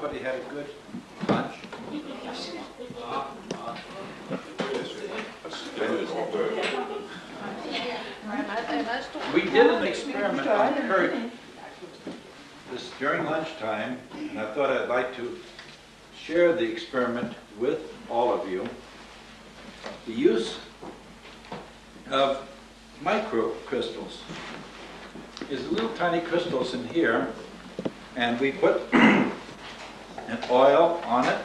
everybody had a good lunch? We did an experiment on Kurt during lunchtime, and I thought I'd like to share the experiment with all of you. The use of microcrystals is little tiny crystals in here, and we put an oil on it,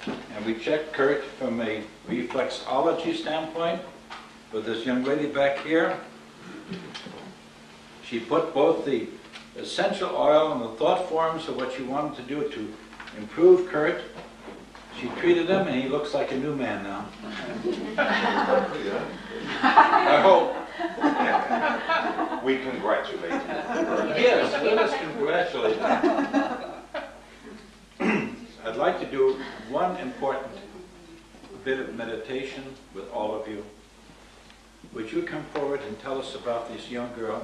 and we checked Kurt from a reflexology standpoint with this young lady back here. She put both the essential oil and the thought forms of what she wanted to do to improve Kurt. She treated him, and he looks like a new man now. I hope. We congratulate you. Yes, let us congratulate him. I'd like to do one important bit of meditation with all of you. Would you come forward and tell us about this young girl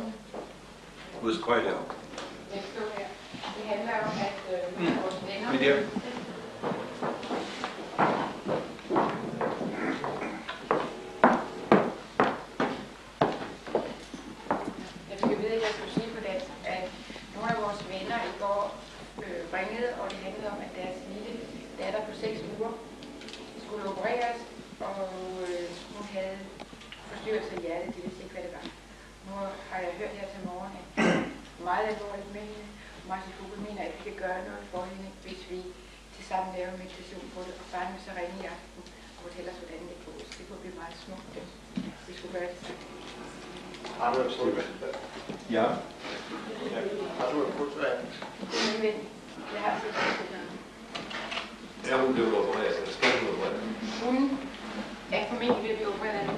who was quite ill? My dear. Ringede, og det handlede om, at deres lille datter på 6 uger skulle opereres, og hun havde forstyrrelse af hjertet, de vidste ikke, hvad det var. Nu har jeg hørt her til morgen, at det er meget alvorligt med hende. Martin Fugel mener, at vi kan gøre noget for hende, hvis vi tilsammen laver meditation på det, og faren vil så ringe i aften og fortælle os, hvordan det går. Så det kunne blive meget smukt, vi skulle gøre det sammen. Har du et pulsvand? Ja. Har du et pulsvand? Jeg har set det. Ja, hun blev opereret, så skal hun opereret. Hun er formentlig ved at blive opereret.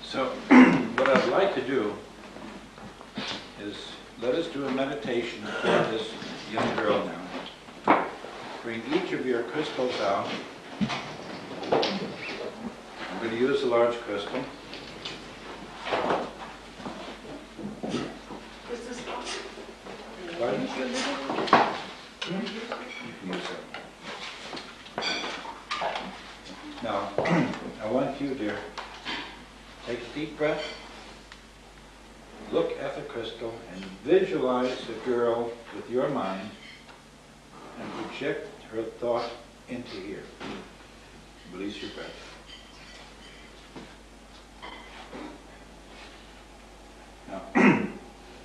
So, what I'd like to do is let us do a meditation for this young girl now. Bring each of your crystals out. I'm going to use a large crystal. Pardon? Now, I want you, dear, take a deep breath, look at the crystal, and visualize the girl with your mind, and project her thought into here. Release your breath. Now,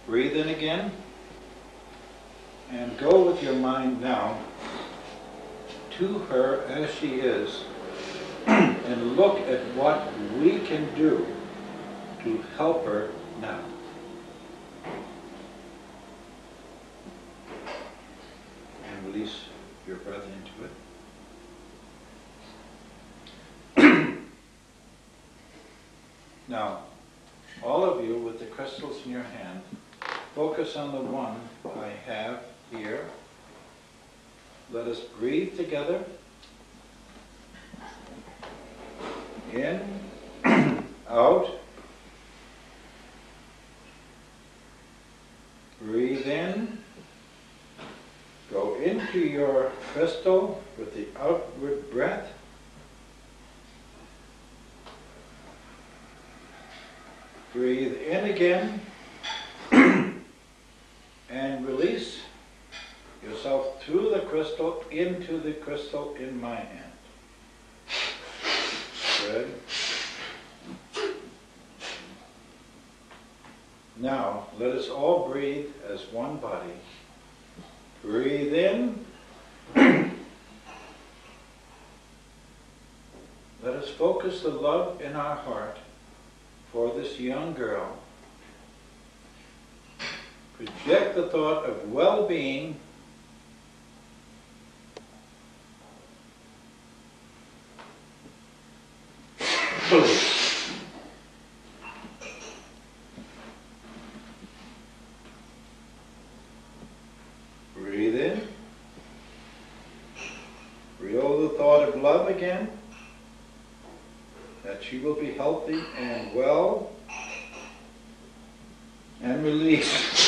breathe in again. And go with your mind now to her as she is and look at what we can do to help her now. And release your breath into it. Now, all of you with the crystals in your hand, focus on the one I have here. Let us breathe together. In, out. Breathe in. Go into your crystal with the outward breath. Breathe in again. And release yourself through the crystal into the crystal in my hand. Good. Now, let us all breathe as one body. Breathe in. Let us focus the love in our heart for this young girl. Project the thought of well-being breathe in. Reel the thought of love again, that she will be healthy and well, and release.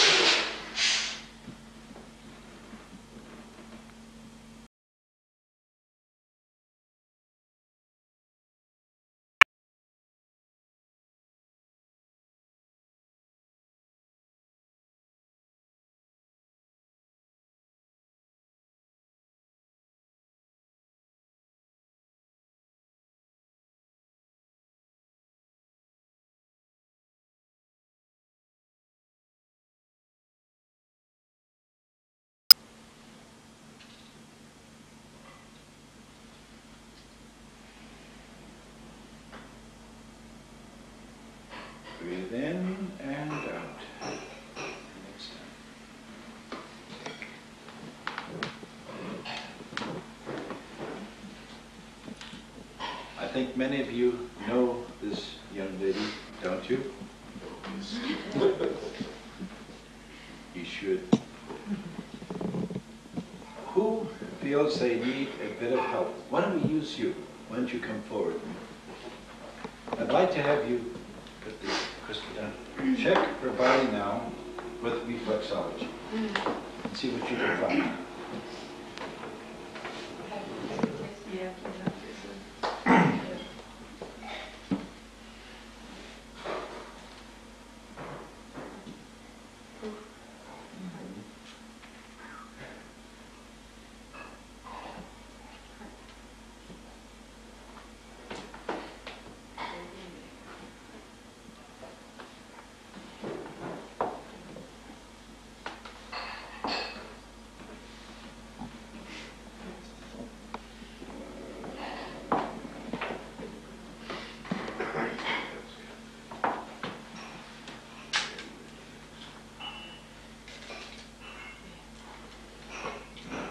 think many of you know this young lady, don't you? You should. Who feels they need a bit of help? Why don't we use you? Why don't you come forward? I'd like to have you put the crystal down. Check her body now with reflexology and see what you can find.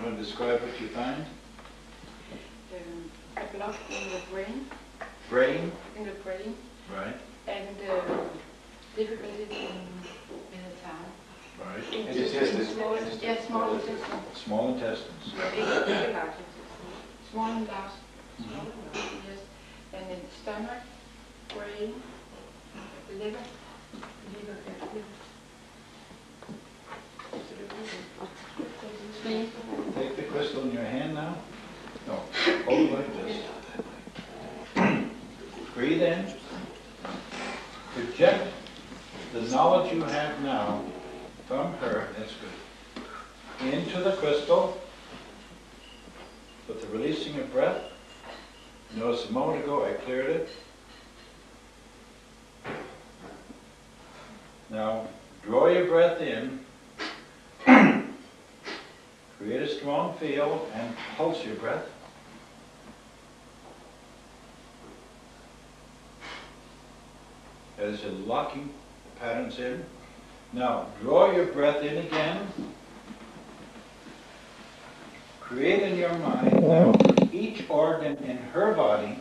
Want to describe what you find? A block in the brain. Brain? In the brain. Right. And difficulties in the tongue. Right. Intestines. Small intestines. Small intestines. Big and large intestines. Small and large. Yes. And in the stomach, brain, liver. Take the crystal in your hand now. No, hold it like this. Breathe in. Project the knowledge you have now from her, that's good, into the crystal with the releasing of breath. Notice a moment ago I cleared it. Now draw your breath in. Create a strong feel and pulse your breath. As you're locking the patterns in. Now draw your breath in again. Create in your mind now for each organ in her body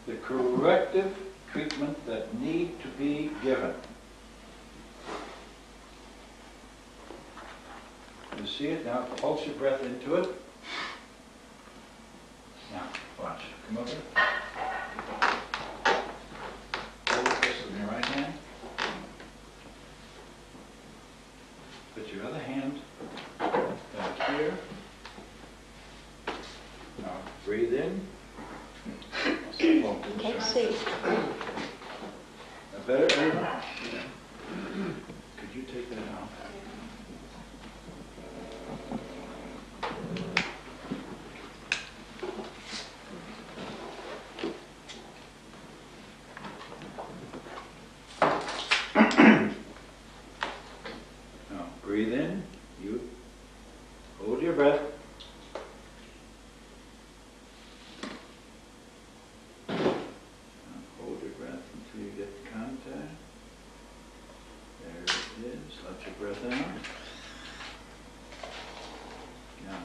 the corrective treatment that need to be given. You see it? Now pulse your breath into it. Now, watch. Come over. Hold the crystal in your right hand. Put your other hand back here. Now breathe in. Keshe. Now better, Ava? Could you take that out? Breathe in, you hold your breath. Now hold your breath until you get contact. There it is. Let your breath out. Now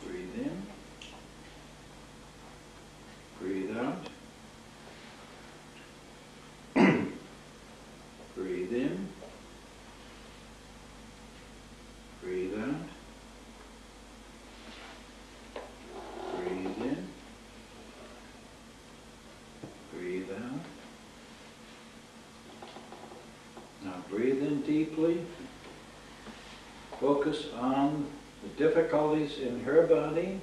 breathe in. Breathe out. Breathe in. Breathe out. Breathe in. Breathe out. Now breathe in deeply. Focus on the difficulties in her body.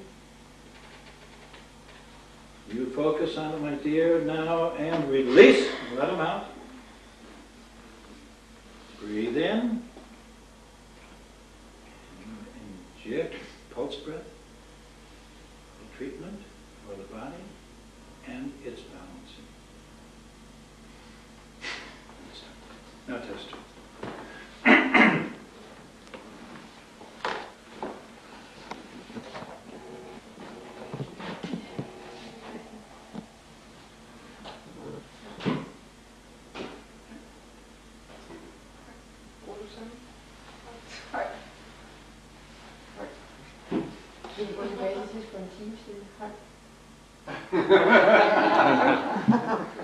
You focus on it, my dear, now, and release. Let them out. Breathe in. Inject pulse breath, the treatment for the body, and its balancing. Now test it. It's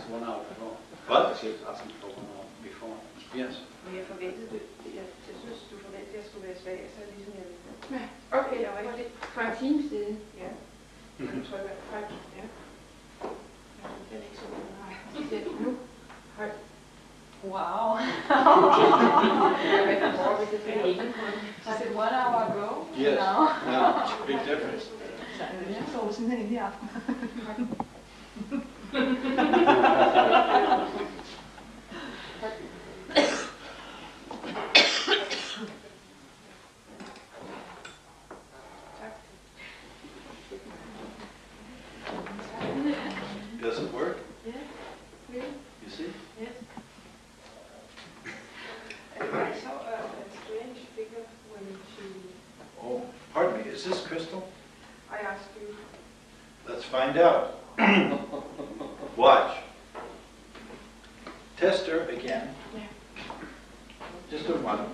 1 hour before. What? She was asking for 1 hour before. Yes. Men jeg forventede det. Jeg synes, du forventede, at jeg skulle være svag, så ligesom jeg ville. Okay, Jeg var ikke lidt. fra en time siden. Ja. Jeg trykker højt. Ja. Den er ikke så god. Nej. Nu. Hold. Wow. Jeg vet hvor, hvis det er ikke. Was it 1 hour ago? Yes. No. Yeah. Big difference. Så sådan en i aften. Does it work? Ja. Really? You see? Yes. And I saw a strange figure when she. Oh, pardon me. Is this crystal? I asked you. Let's find out. Watch. Test her again. Yeah. Just a one.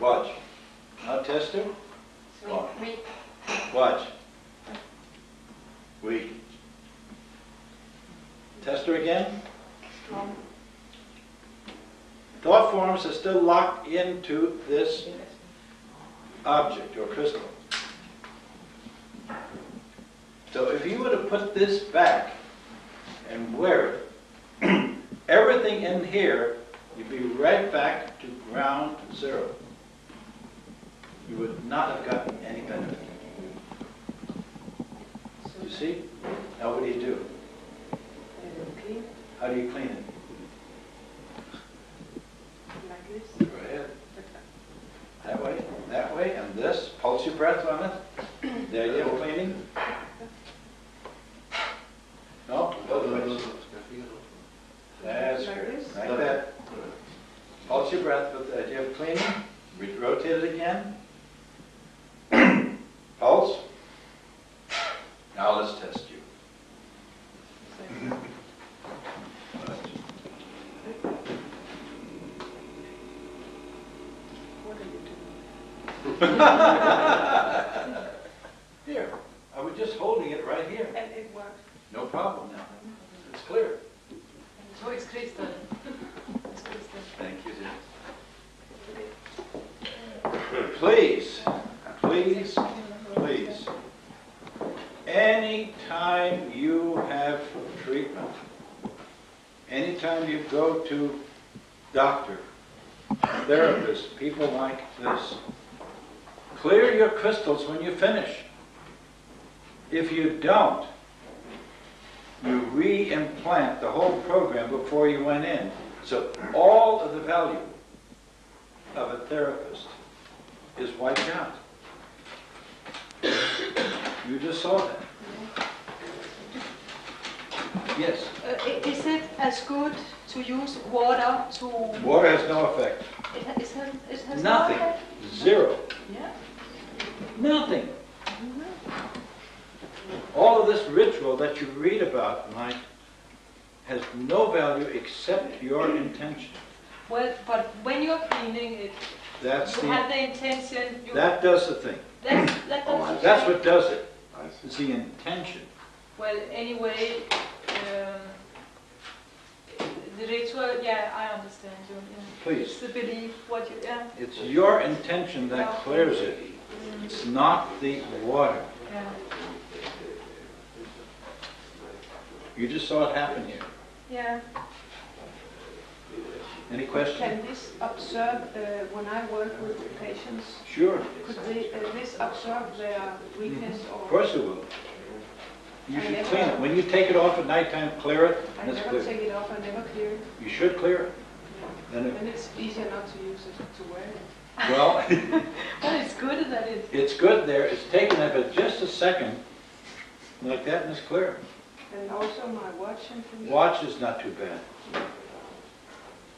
Watch. Now test her. Wait. Watch. Wait. Test her again. Strong. Thought forms are still locked into this object or crystal. So if you were to put this back and wear it, everything in here, you'd be right back to ground zero. You would not have gotten any benefit. You see? Now what do? Clean How do you clean it? like this. Go ahead. That way, and this. Pulse your breath on it. There you go, cleaning. No, both ways. That's Like good. this? Like that. Pulse your breath with that. You have cleaning. Rotate it again. Pulse. Now let's test you. What are you doing? Here. I was just holding it right here. And it works. No problem now. It's clear. So it's crystal. It's crystal. Thank you, dear. Please, please, please. Anytime you have treatment, anytime you go to doctor, therapist, people like this, clear your crystals when you finish. If you don't, you re-implant the whole program before you went in. So all of the value of a therapist is wiped out. You just saw that. Yes. Is it as good to use water to... Water has no effect. It has Nothing. No effect? Zero. Yeah. Nothing. All of this ritual that you read about, Mike, has no value except your intention. Well, but when you're cleaning it, That's you have the intention. that does the thing. That does That's what does it. I see. It's the intention. Well, anyway, the ritual, yeah, I understand you. Yeah. Please. It's the belief, what you, yeah. It's your intention that clears it. It's not the water. Yeah. You just saw it happen here. Yeah. Any questions? Can this observe, when I work with patients, Sure. could this observe their weakness or? Of course it will. You should clean it. When you take it off at nighttime, clear it, I and it's never clear. take it off, I never clear it. You should clear it. Then it, And it's easier not to use it, to wear it. well, Well, it's good that it... it's good there. It's taken it, but just a second, like that, and it's clear. And also my watch information. Watch is not too bad.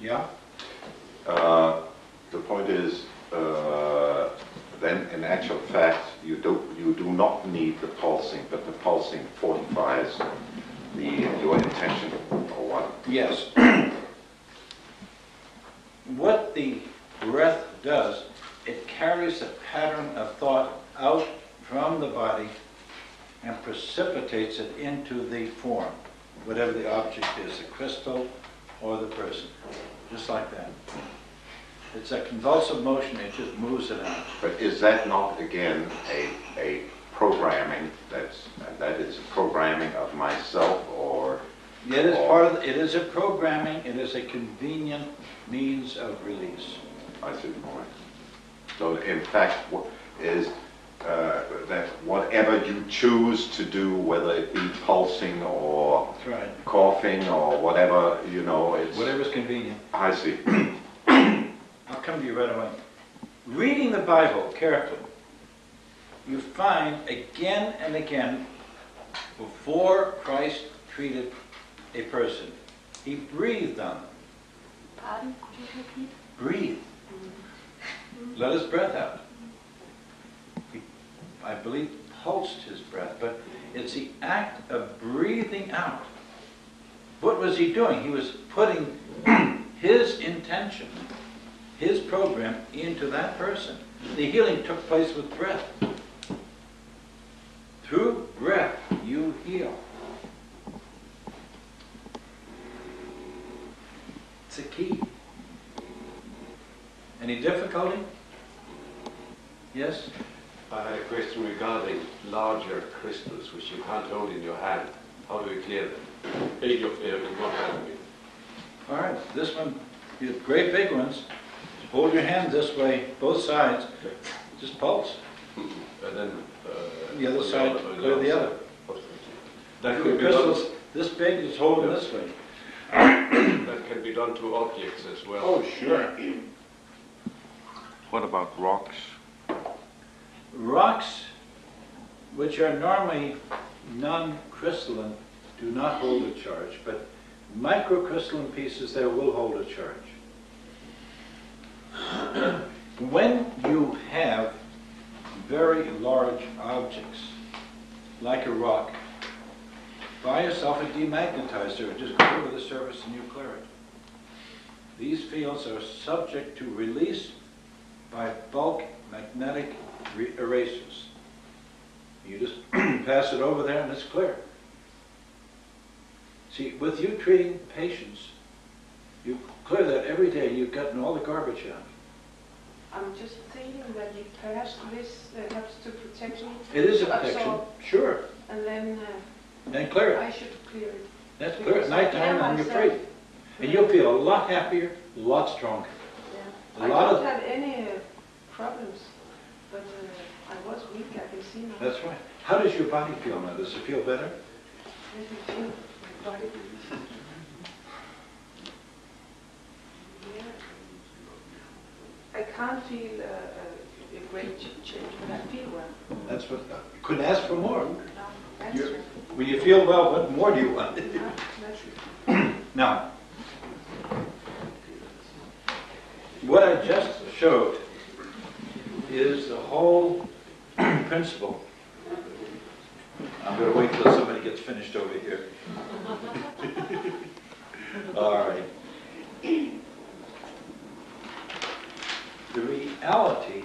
Yeah? The point is, then in actual fact, you do not need the pulsing, but the pulsing fortifies your intention, or what? Yes. What the breath does, it carries carries a pattern of thought out from the body and precipitates it into the form, whatever the object is, the crystal or the person, just like that. It's a convulsive motion, it just moves it out. But is that not, again, a programming, that is a programming of myself, or? It is part of, it is a programming, it is a convenient means of release. I see the point. So in fact, that whatever you choose to do, whether it be pulsing or That's right. coughing or whatever, you know, it's... Whatever's convenient. I see. I'll come to you right away. Reading the Bible carefully, you find again and again, before Christ treated a person, he breathed on them. Pardon, could you repeat? Breathe. Let his breath out. He, I believe, pulsed his breath, but it's the act of breathing out. What was he doing? He was putting his intention, his program into that person. The healing took place with breath. Through breath, you heal. It's a key. Any difficulty? Yes? I had a question regarding larger crystals which you can't hold in your hand. How do you clear them? In one hand, I mean. All right, this one, you have great big ones. Hold your hand this way, both sides. Just pulse. And then The other side, clear the other. That The could be done. crystals this big, just hold them this way. That can be done to objects as well. Oh, sure. What about rocks? Rocks, which are normally non-crystalline, do not hold a charge, but microcrystalline pieces there will hold a charge. When you have very large objects, like a rock, buy yourself a demagnetizer, just go over the surface and you clear it. These fields are subject to release by bulk magnetic erasers. You just pass it over there and it's clear. See, with you treating patients, you clear that every day, you've gotten all the garbage out. I'm just thinking that perhaps this helps to protect me. It is a to protection, absorb, sure. and then And clear I it. should clear it. That's clear at Because I nighttime am and you're myself. free. And you'll feel a lot happier, a lot stronger. Yeah. A I lot don't of- have any problems, but I was weak, I can see now. That's right. How does your body feel now? Does it feel better? Let me feel my body. Yeah. I can't feel a great change, but I feel well. That's what, you couldn't ask for more. No, that's You're- right. When you feel well, what more do you want? That's Now, what I just showed is the whole principle. I'm going to wait till somebody gets finished over here. All right. The reality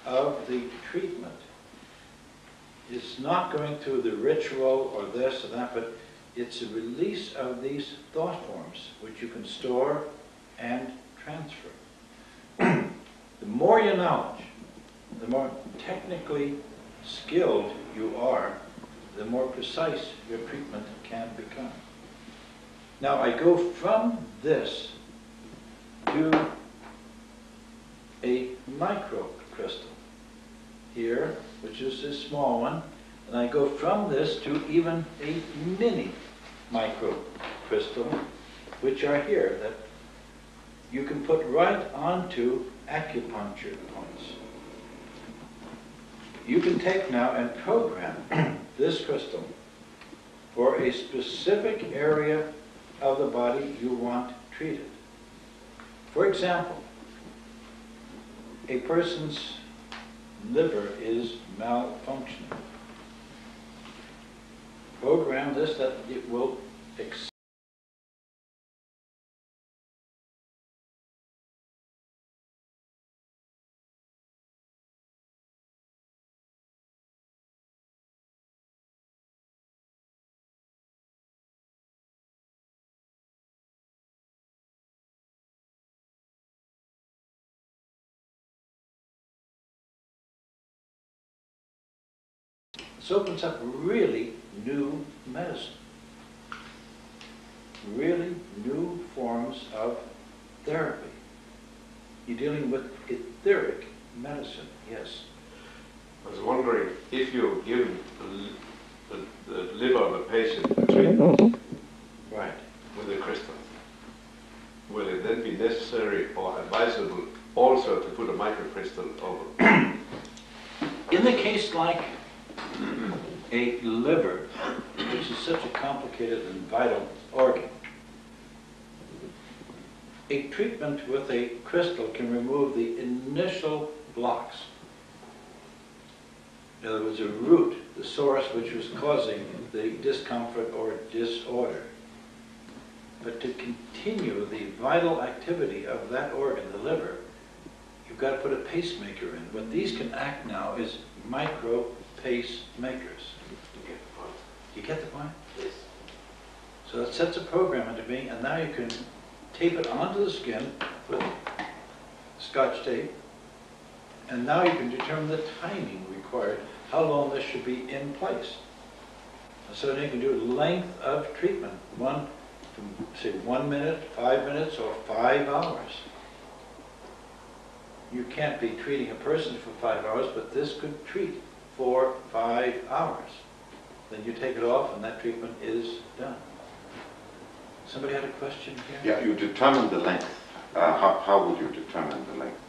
of the treatment is not going through the ritual or this or that, but it's a release of these thought forms, which you can store and transfer. The more your knowledge, the more technically skilled you are, the more precise your treatment can become. Now I go from this to a microcrystal here, which is this small one, and I go from this to even a mini microcrystal, which are here, that you can put right onto acupuncture points. You can take now and program this crystal for a specific area of the body you want treated. For example, a person's liver is malfunctioning. Program this that it will This opens up really new medicine. Really new forms of therapy. You're dealing with etheric medicine, yes. I was wondering if you give the liver of a patient a treatment Right. with a crystal, will it then be necessary or advisable also to put a microcrystal over? In the case like a liver, which is such a complicated and vital organ, a treatment with a crystal can remove the initial blocks. In other words, a root, the source which was causing the discomfort or disorder. But to continue the vital activity of that organ, the liver, you've got to put a pacemaker in. What these can act now is micro pacemakers. You get the point? Yes. So it sets a program into being, and now you can tape it onto the skin with Scotch tape, and now you can determine the timing required, how long this should be in place. So then you can do length of treatment, say 1 minute, 5 minutes, or 5 hours. You can't be treating a person for 5 hours, but this could treat for 5 hours. Then you take it off and that treatment is done. Somebody had a question here? Yeah, you determine the length. How would you determine the length?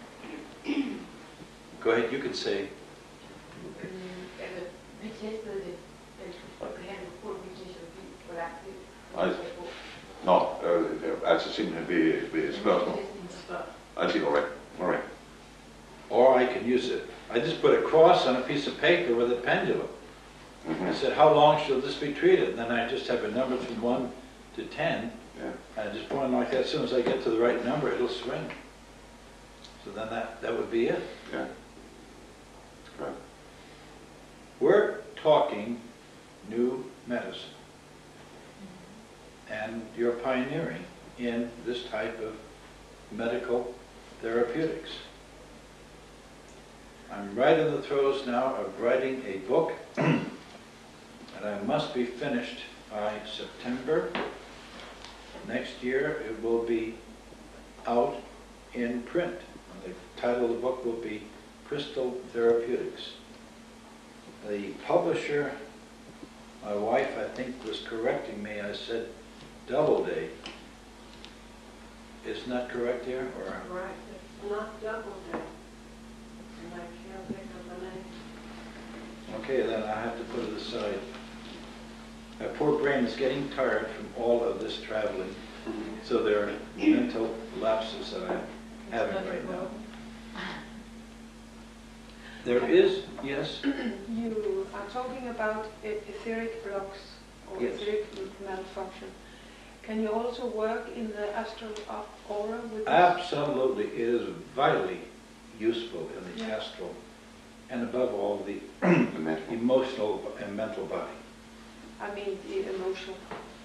Go ahead, you could say. Altså, vi testede det, og behandlede på fysioterapi, hvor lang tid Nej. Nå, altså simpelthen ved spørgsmål. I see, all right, all right. Or I can use it. I just put a cross on a piece of paper with a pendulum. I said, how long should this be treated? And then I just have a number from 1 to 10. Yeah. And I just point like that. As soon as I get to the right number, it'll swing. So then that would be it. Yeah. Right. We're talking new medicine. And you're pioneering in this type of medical therapeutics. I'm right in the throes now of writing a book, and I must be finished by September. Next year it will be out in print. And the title of the book will be Crystal Therapeutics. The publisher, my wife, I think, was correcting me. I said Doubleday. Isn't that correct here? Or Right, it's not Doubleday. And I can't think of the name. okay, then I have to put it aside. My poor brain is getting tired from all of this traveling, so there are mental lapses that I'm having right now. There is, yes? You are talking about etheric blocks or Yes. etheric malfunction. Can you also work in the astral aura with this? Absolutely. It is vitally useful in the Yeah. astral and above all the The mental. emotional and mental body. I mean the emotional.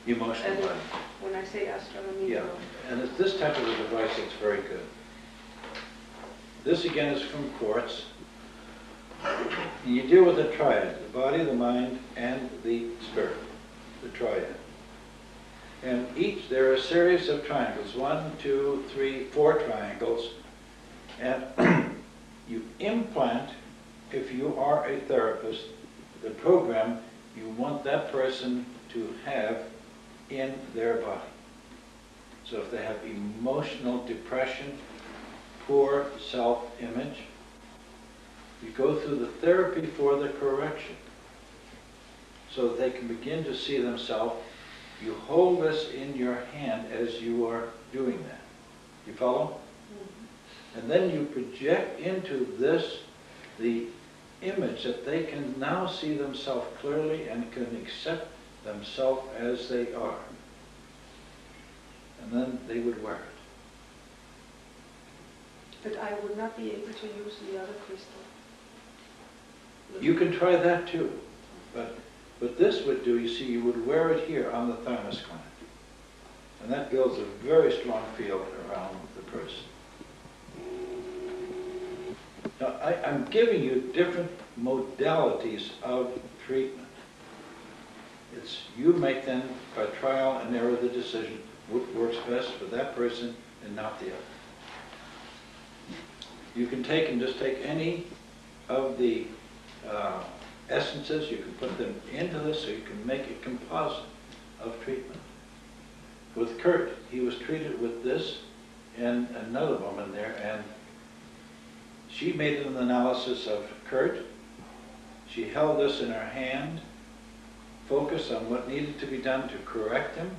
Emotional And body. when I say astral, I mean Yeah, and it's this type of a device that's very good. This again is from quartz. And you deal with the triad, the body, the mind, and the spirit, the triad. And each, there are a series of triangles, 1, 2, 3, 4 triangles. And you implant, if you are a therapist, the program you want that person to have in their body. So if they have emotional depression, poor self-image, you go through the therapy for the correction so that they can begin to see themselves. You hold this in your hand as you are doing that. You follow? And then you project into this the image that they can now see themselves clearly and can accept themselves as they are. And then they would wear it. But I would not be able to use the other crystal. You can try that too. But what this would do, you see, you would wear it here on the thymus gland. And that builds a very strong field around the person. Now, I'm giving you different modalities of treatment. It's, you make then, by trial and error, the decision what works best for that person and not the other. You can take and just take any of the essences, you can put them into this so you can make a composite of treatment. With Kurt, he was treated with this and another woman there, and she made an analysis of Kurt. She held this in her hand, focused on what needed to be done to correct him.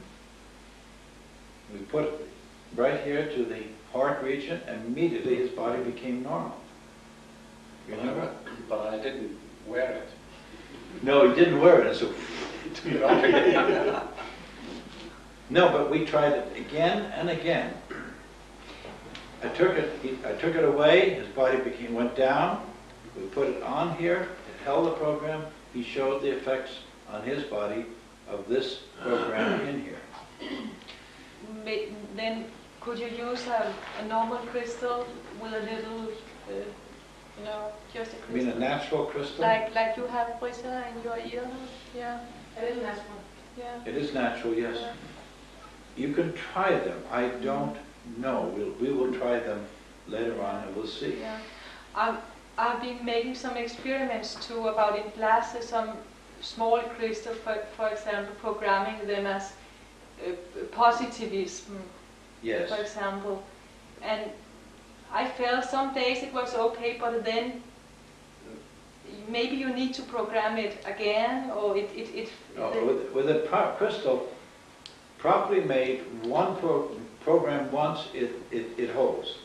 We put it right here to the heart region, and immediately his body became normal. You remember? But I didn't wear it. No, he didn't wear it, so... No, but we tried it again and again. I took it away, his body went down, we put it on here, it held the program, he showed the effects on his body of this program in here. Then could you use a normal crystal with a little, you know, just a crystal? You mean a natural crystal? Like you have Brisa in your ear? Yeah. It is natural. Yeah. It is natural, yes. Yeah. You can try them. I don't know. We will try them later on and we'll see. Yeah. I've been making some experiments too about implanting some small crystals, for example, programming them as positivism, Yes. for example. And I felt some days it was okay, but then maybe you need to program it again, or No, with a crystal properly made, one program once, it holds.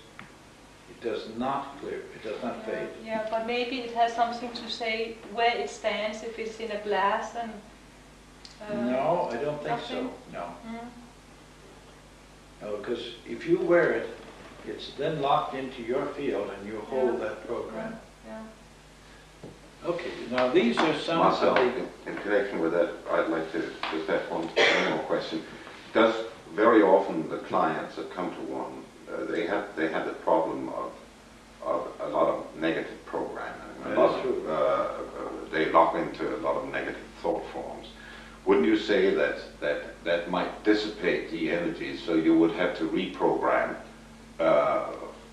It does not clear, it does not fade. Yeah, but maybe it has something to say where it stands, if it's in a glass and... No, I don't think so, nothing? no. Mm. No, because if you wear it, it's then locked into your field and you hold that program. Yeah. Okay, now these are some Marcel, of the... in connection with that, I'd like to just ask one more question. Does very often the clients that come to one, they have the problem of a lot of negative programming. They lock into a lot of negative thought forms. Wouldn't you say that might dissipate the energy, so you would have to reprogram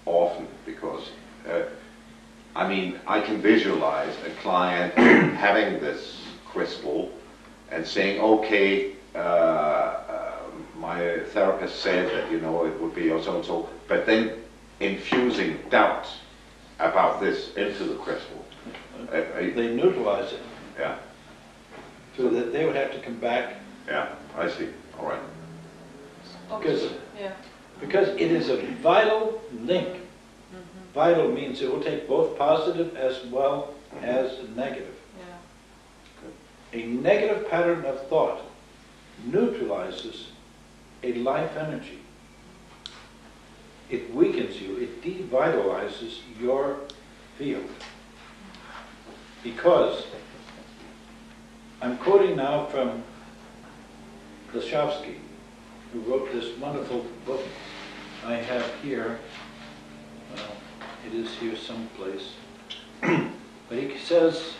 often? Because I mean, I can visualize a client having this crystal and saying, okay, my therapist said that, you know, it would be so and so, but then infusing doubt about this into the crystal. They neutralize it. Yeah. So that they would have to come back. Yeah, I see. All right. Because it is a vital link. Mm-hmm. Vital means it will take both positive as well as negative. Yeah. A negative pattern of thought neutralizes a life energy. It weakens you, it devitalizes your field. Because, I'm quoting now from Keshe, who wrote this wonderful book I have here. It is here someplace. But he says,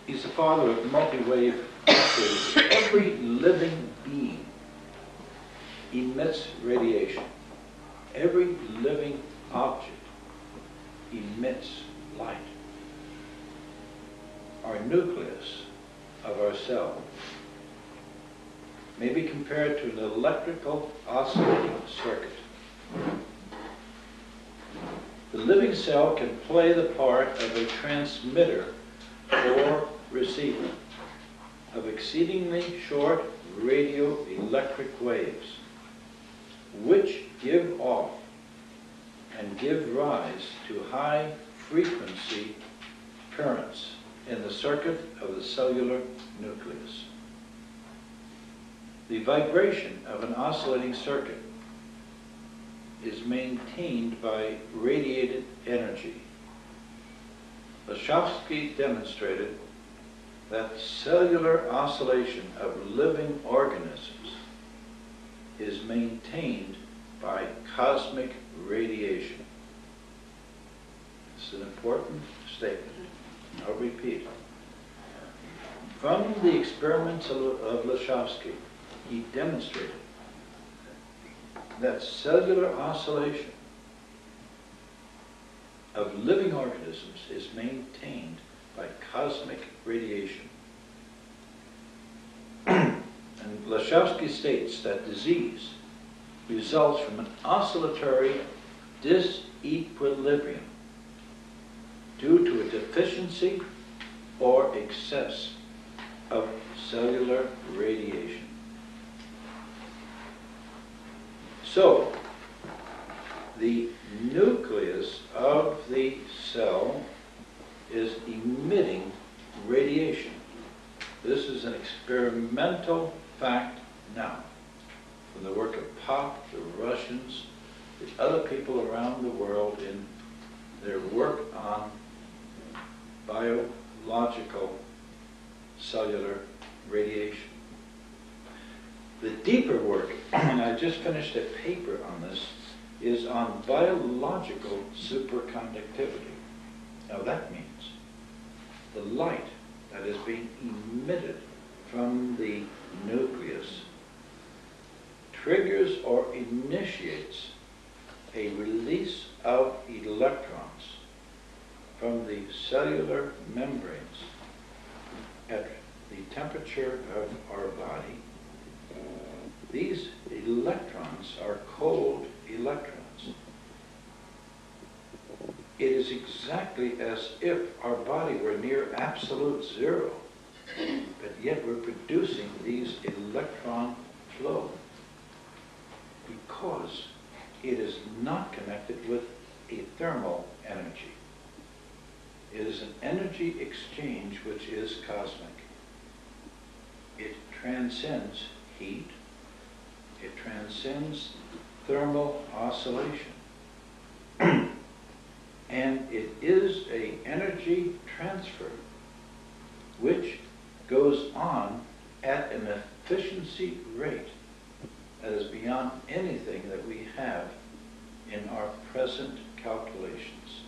he's the father of multi-wave operators. Every living being emits radiation. Every living object emits light. Our nucleus of our cell may be compared to an electrical oscillating circuit. The living cell can play the part of a transmitter or receiver of exceedingly short radioelectric waves, which give off and give rise to high frequency currents in the circuit of the cellular nucleus. The vibration of an oscillating circuit is maintained by radiated energy. Keshe demonstrated that cellular oscillation of living organisms is maintained by cosmic radiation. It's an important statement. I'll repeat. From the experiments of Lashowski, he demonstrated that cellular oscillation of living organisms is maintained by cosmic radiation. And Lashowski states that disease results from an oscillatory disequilibrium due to a deficiency or excess of cellular radiation. So, the nucleus of the cell is emitting radiation. This is an experimental fact now. From the work of Pop, the Russians, the other people around the world in their work on biological cellular radiation. The deeper work, and I just finished a paper on this, is on biological superconductivity. Now that means the light that is being emitted from the nucleus triggers or initiates a release of electrons from the cellular membranes at the temperature of our body. These electrons are cold electrons. It is exactly as if our body were near absolute zero, but yet we're producing these electron flow because it is not connected with a thermal energy. It is an energy exchange which is cosmic. It transcends heat. It transcends thermal oscillation. And it is an energy transfer which goes on at an efficiency rate that is beyond anything that we have in our present calculations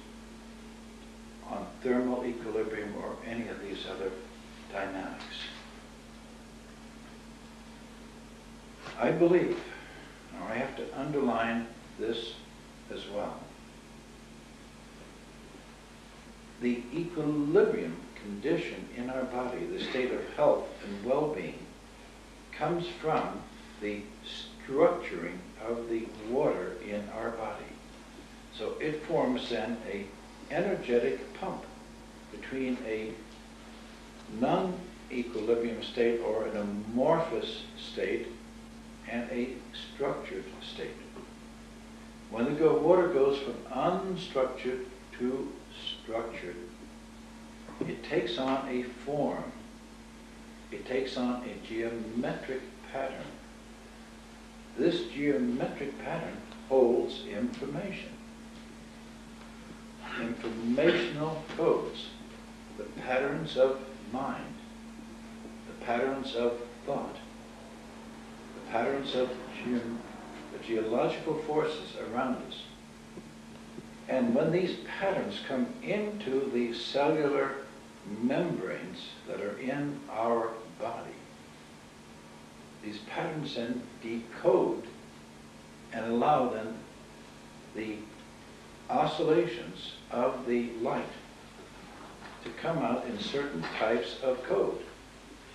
on thermal equilibrium or any of these other dynamics. I believe, now I have to underline this as well, the equilibrium condition in our body, the state of health and well-being, comes from the structuring of the water in our body. So it forms then an energetic pump between a non-equilibrium state or an amorphous state and a structured state. When the water goes from unstructured to structured, it takes on a form. It takes on a geometric pattern. This geometric pattern holds information. Informational codes, the patterns of mind, the patterns of thought, the patterns of the geological forces around us. And when these patterns come into the cellular membranes that are in our body, these patterns then decode and allow then the oscillations of the light to come out in certain types of code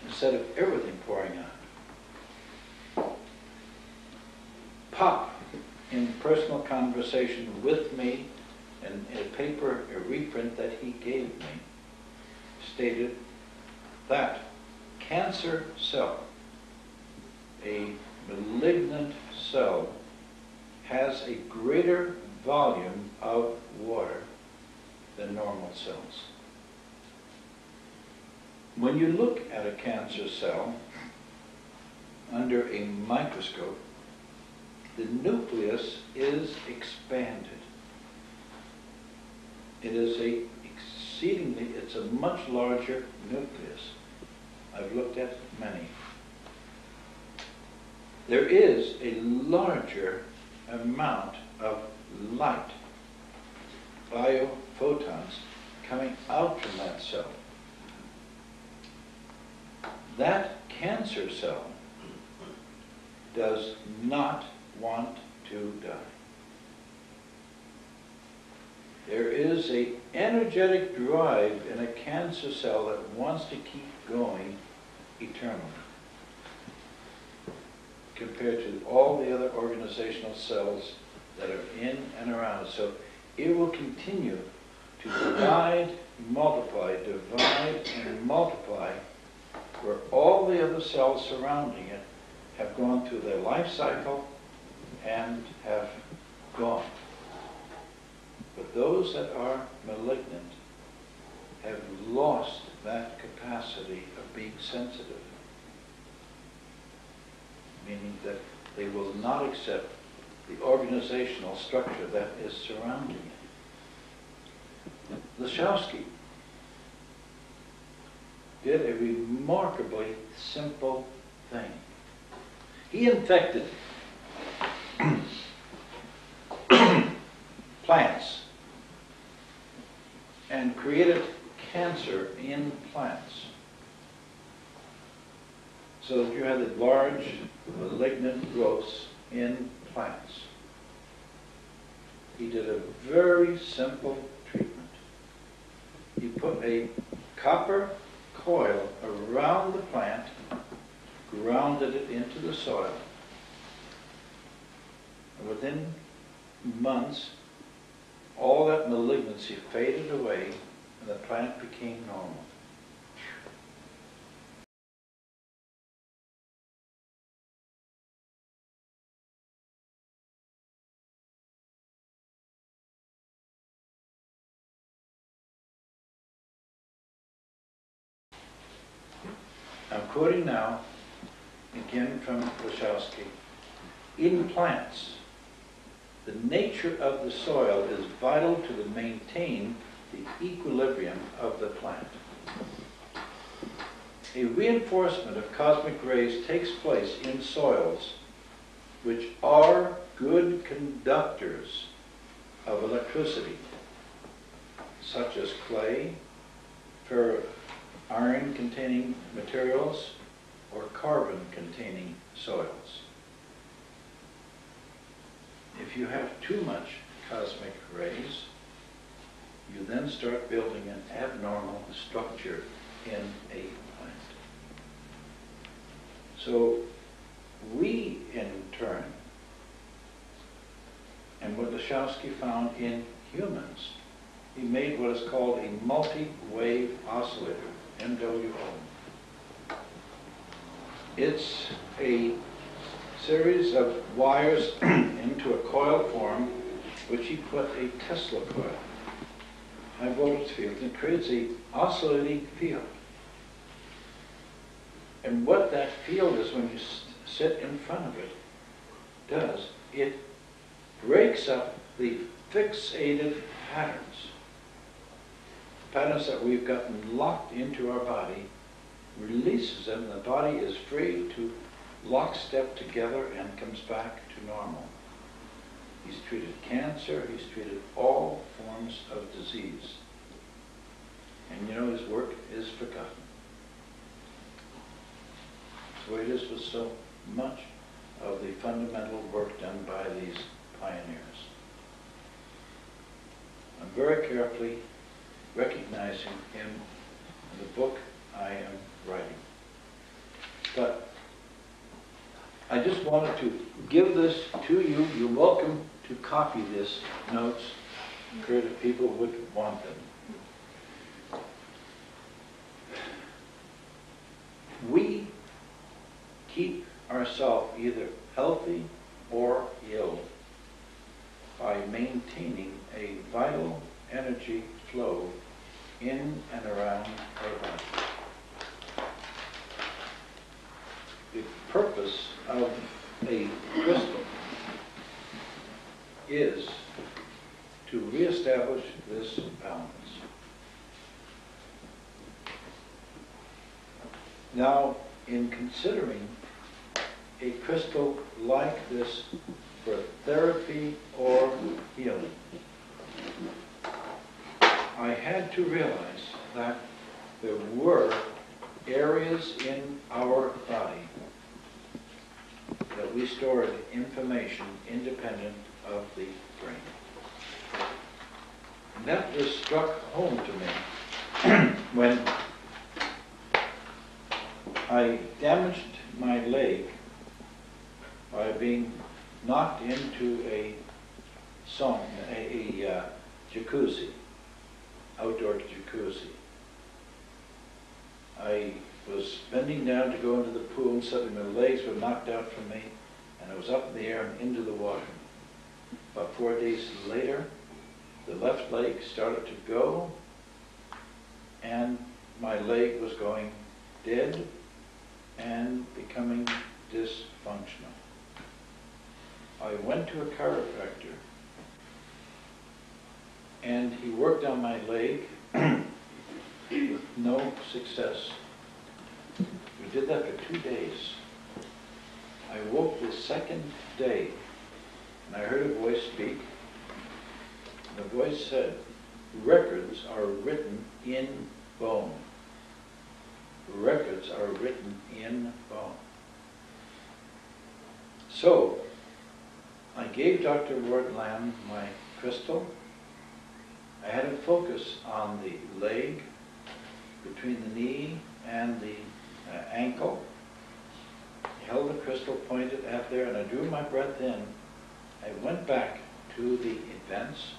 instead of everything pouring out. Pop, in personal conversation with me and in a paper, a reprint that he gave me, stated that cancer cell, a malignant cell, has a greater volume of water than normal cells. When you look at a cancer cell under a microscope, the nucleus is expanded. It is it's a much larger nucleus. I've looked at many. There is a larger amount of light biophotons coming out from that cell. That cancer cell does not want to die. There is an energetic drive in a cancer cell that wants to keep going eternally, compared to all the other organizational cells that are in and around it. So it will continue to divide, multiply, divide, and multiply, where all the other cells surrounding it have gone through their life cycle and have gone. But those that are malignant have lost that capacity of being sensitive, meaning that they will not accept the organizational structure that is surrounding it. Lashowski did a remarkably simple thing. He infected plants and created cancer in plants. So that you had the large malignant growths in plants. He did a very simple treatment. He put a copper coil around the plant, grounded it into the soil, and within months, all that malignancy faded away and the plant became normal. I'm quoting now, again from Lashowski. In plants, the nature of the soil is vital to maintain the equilibrium of the plant. A reinforcement of cosmic rays takes place in soils which are good conductors of electricity, such as clay, iron-containing materials, or carbon-containing soils. If you have too much cosmic rays, you then start building an abnormal structure in a plant. So we, in turn, and what Lashowski found in humans, he made what is called a multi-wave oscillator, MWO. It's a series of wires into a coil form, which he put a Tesla coil, high voltage field, and creates a oscillating field. And what that field is, when you sit in front of it, it breaks up the fixated patterns that we've gotten locked into our body, releases them, and the body is free to lockstep together and comes back to normal. He's treated cancer, he's treated all forms of disease. And you know, his work is forgotten. That's the way it is with so much of the fundamental work done by these pioneers. I'm very carefully recognizing him in the book I am writing. But I just wanted to give this to you. You're welcome to copy this notes, if people would want them. We keep ourselves either healthy or ill by maintaining a vital energy flow in and around our body. The purpose of a crystal is to reestablish this balance. Now, in considering a crystal like this for therapy or healing, had to realize that there were areas in our body that we stored information independent of the brain. And that was struck home to me when I damaged my leg by being knocked into a jacuzzi, outdoor jacuzzi. I was bending down to go into the pool, and suddenly my legs were knocked out from me, and I was up in the air and into the water. About 4 days later, the left leg started to go, and my leg was going dead and becoming dysfunctional. I went to a chiropractor, and he worked on my leg with no success. We did that for 2 days. I woke the second day, and I heard a voice speak. And the voice said, "Records are written in bone. Records are written in bone." So, I gave Dr. L.e.n.r my crystal. I had him focus on the leg, between the knee and the ankle. He held the crystal pointed at there, and I drew my breath in. I went back to the events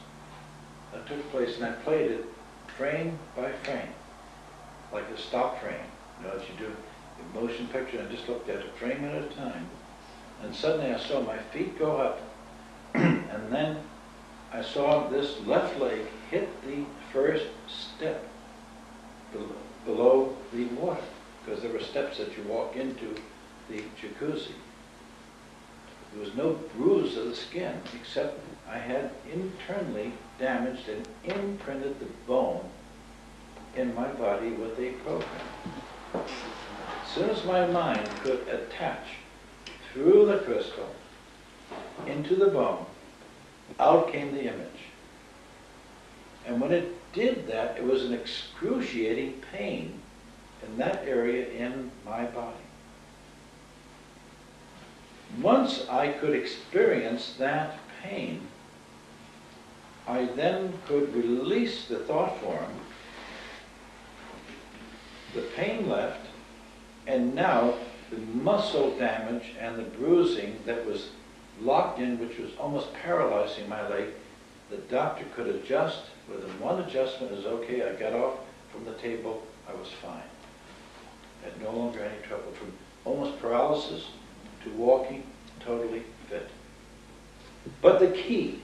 that took place, and I played it frame by frame, like a stop frame. You know, as you do a motion picture, and I just looked at it frame at a time. And suddenly I saw my feet go up, and then I saw this left leg hit the first step below the water, because there were steps that you walk into the jacuzzi. There was no bruise of the skin, except I had internally damaged and imprinted the bone in my body with a program. As soon as my mind could attach through the crystal into the bone, out came the image. And when it did that, it was an excruciating pain in that area in my body. Once I could experience that pain, I then could release the thought form. The pain left, and now the muscle damage and the bruising that was locked in, which was almost paralyzing my leg, the doctor could adjust. Within one adjustment is okay. I got off from the table. I was fine. I had no longer any trouble. From almost paralysis to walking, totally fit. But the key,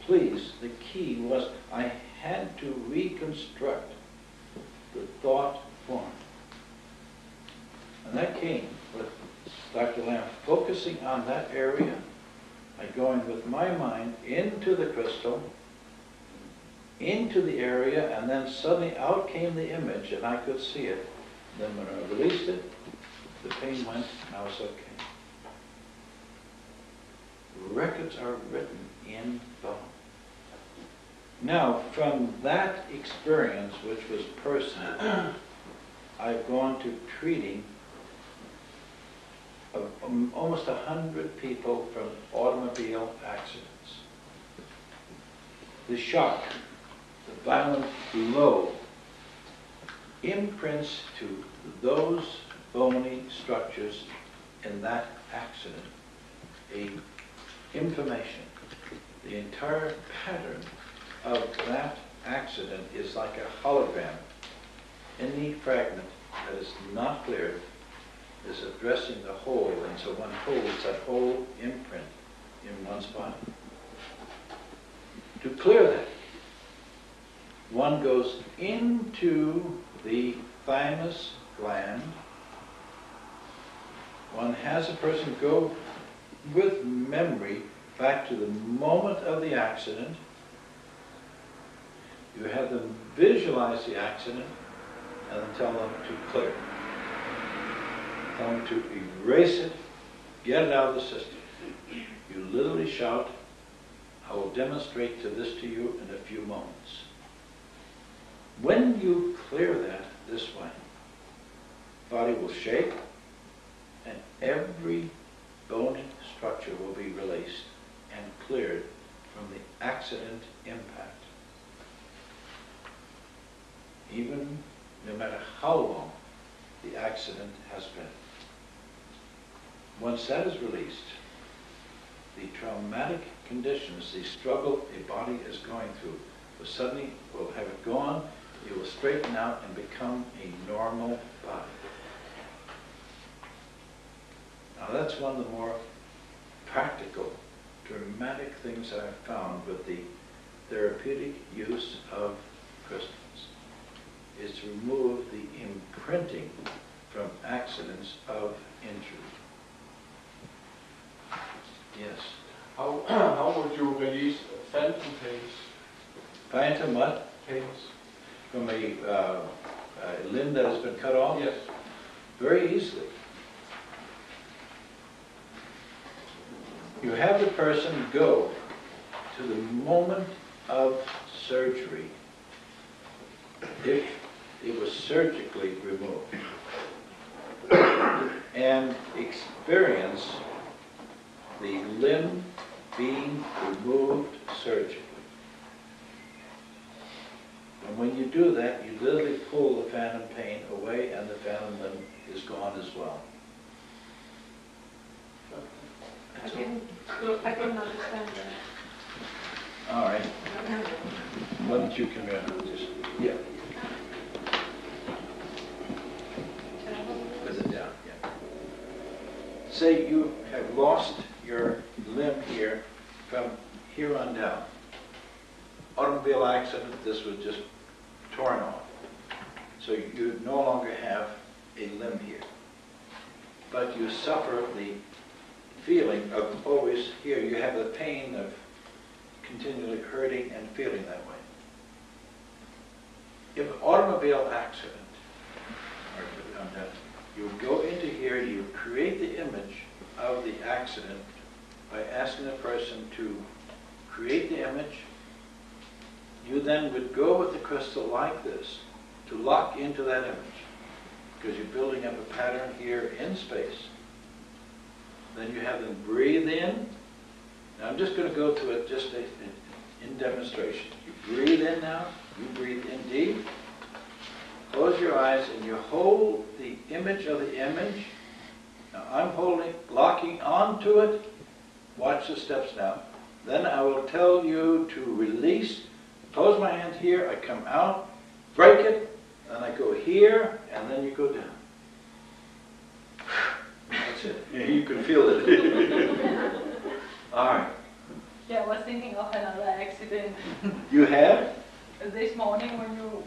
please, the key was I had to reconstruct the thought form. And that came with Dr. L.e.n.r focusing on that area, by going with my mind into the crystal, into the area, and then suddenly out came the image, and I could see it. Then when I released it, the pain went, and I was okay. Records are written in bone. Now, from that experience, which was personal, I've gone to treating almost 100 people from automobile accidents. The shock, the violent blow, imprints to those bony structures in that accident information. The entire pattern of that accident is like a hologram. Any fragment that is not cleared is addressing the whole, and so one holds that whole imprint in one's body. To clear that, one goes into the thymus gland. One has a person go with memory back to the moment of the accident. You have them visualize the accident and then tell them to clear it. Tell them to erase it, get it out of the system. You literally shout, "I will demonstrate this to you in a few moments." When you clear that this way, body will shake and every bony structure will be released and cleared from the accident impact. Even no matter how long the accident has been. Once that is released, the traumatic conditions, the struggle a body is going through, will suddenly will have it gone, it will straighten out and become a normal body. Now that's one of the more practical, dramatic things I've found with the therapeutic use of crystals, is to remove the imprinting from accidents of injury. Yes. How would you release phantom pains? Phantom what? Pains. From a limb that has been cut off? Yes. Very easily. You have the person go to the moment of surgery, if it was surgically removed, and experience the limb being removed surgically. And when you do that, you literally pull the phantom pain away and the phantom limb is gone as well. I didn't understand that. All right. Why don't you come here? Just, yeah. Put it down, yeah. Say you have lost your limb here from here on down. Automobile accident, this was just torn off. So you no longer have a limb here. But you suffer the feeling of always here. You have the pain of continually hurting and feeling that way. If an automobile accident, you would go into here, you create the image of the accident by asking the person to create the image. You then would go with the crystal like this to lock into that image, because you're building up a pattern here in space. Then you have them breathe in. Now I'm just going to go through it just in demonstration. You breathe in now. You breathe in deep. Close your eyes and you hold the image of the image. Now I'm locking onto it. Watch the steps now. Then I will tell you to release. Close my hand here. I come out. Break it. Then I go here and then you go down. That's it. Yeah, you can feel it. All right. Yeah, I was thinking of another accident. You have? This morning when you,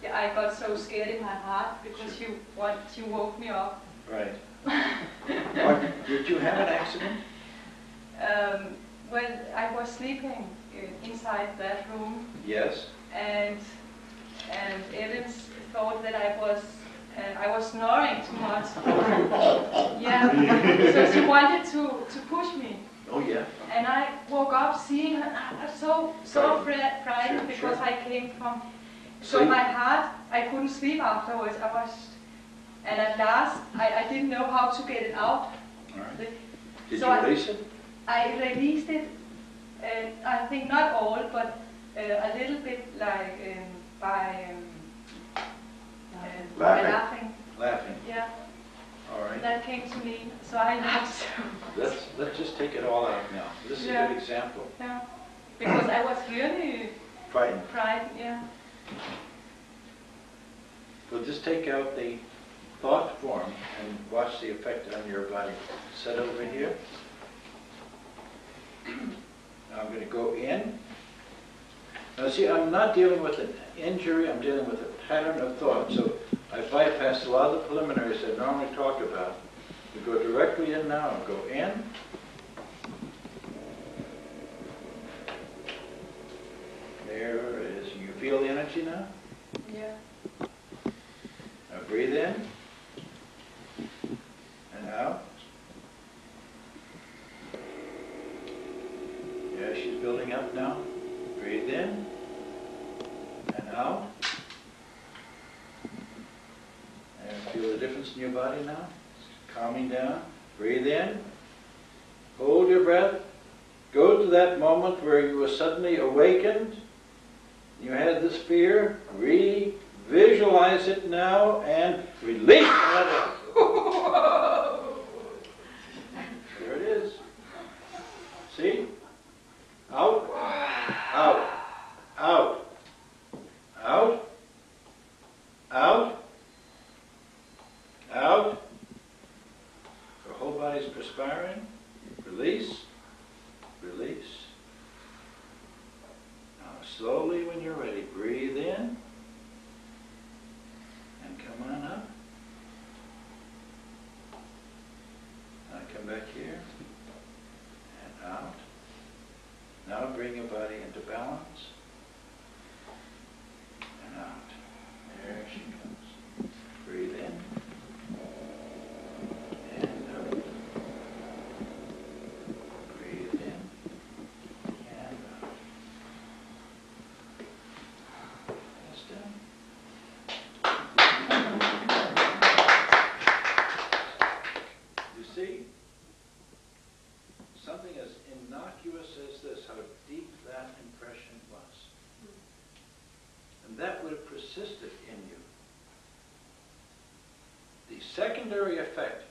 yeah, I got so scared in my heart because you woke me up. Right. Did you have an accident? When I was sleeping inside that room. Yes. And Ellen thought that I was snoring too much. Yeah. So she wanted to push me. Oh yeah. And I woke up seeing her. I was so frightened because I came from. So my heart, I couldn't sleep afterwards. And at last, I didn't know how to get it out. All right. Did you release it? I released it. I think not all, but a little bit, like by laughing. Laughing. Yeah. All right. That came to me, so I laughed. Let's just take it all out now. This is a good example. Yeah. Because I was really Frightened. yeah. We'll just take out the thought form and watch the effect on your body. Set over here. Now I'm going to go in. Now see, I'm not dealing with an injury, I'm dealing with a pattern of thought. So I bypassed a lot of the preliminaries I normally talk about. We go directly in now and go in. There it is. You feel the energy now? Yeah. Now breathe in and out. Yeah, she's building up now. Breathe in out. And feel the difference in your body now? Calming down. Breathe in. Hold your breath. Go to that moment where you were suddenly awakened. You had this fear. Visualize it now and release it. There it is. See? Out. Out. Out. Out. Out. Out. Your whole body's perspiring. Release. Release. Now slowly when you're ready, breathe in. And come on up. Now come back here. And out. Now bring your body into balance. And out. There she comes. Breathe in. And out. Breathe in. And out. That's done. You see? Something as innocuous as this, how deep that impression was. And that would have persisted in you. The secondary effect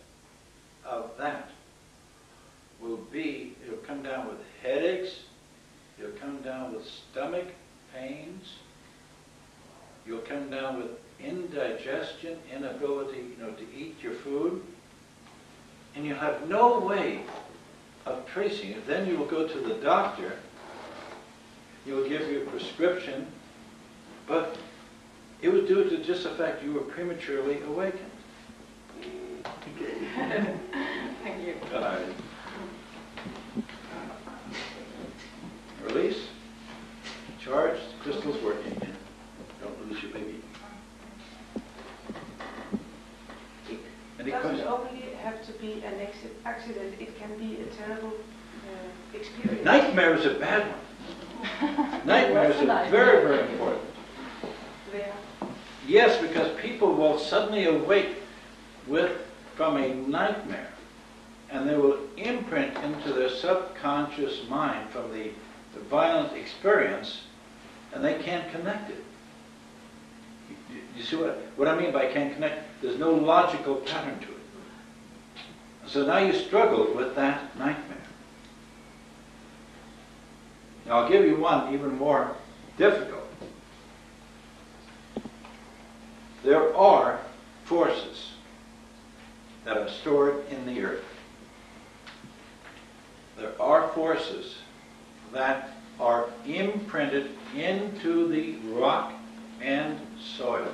of that will be, it'll come down with headaches, it'll come down with stomach pains, you'll come down with indigestion, inability, to eat your food, and you'll have no way of tracing it. Then you will go to the doctor, he will give you a prescription, but it was due to just the fact you were prematurely awakened. Thank you. Good. Release. Charge. The crystal's working. Don't lose your baby. Any It doesn't questions? only have to be an accident, it can be a terrible experience. Nightmare is a bad one. Nightmares are very, very important. There. Yes, because people will suddenly awake from a nightmare, and they will imprint into their subconscious mind from the violent experience, and they can't connect it. You see what I mean by can't connect? There's no logical pattern to it. So now you struggle with that nightmare. Now I'll give you one even more difficult. There are forces that are stored in the earth. There are forces that are imprinted into the rock and soil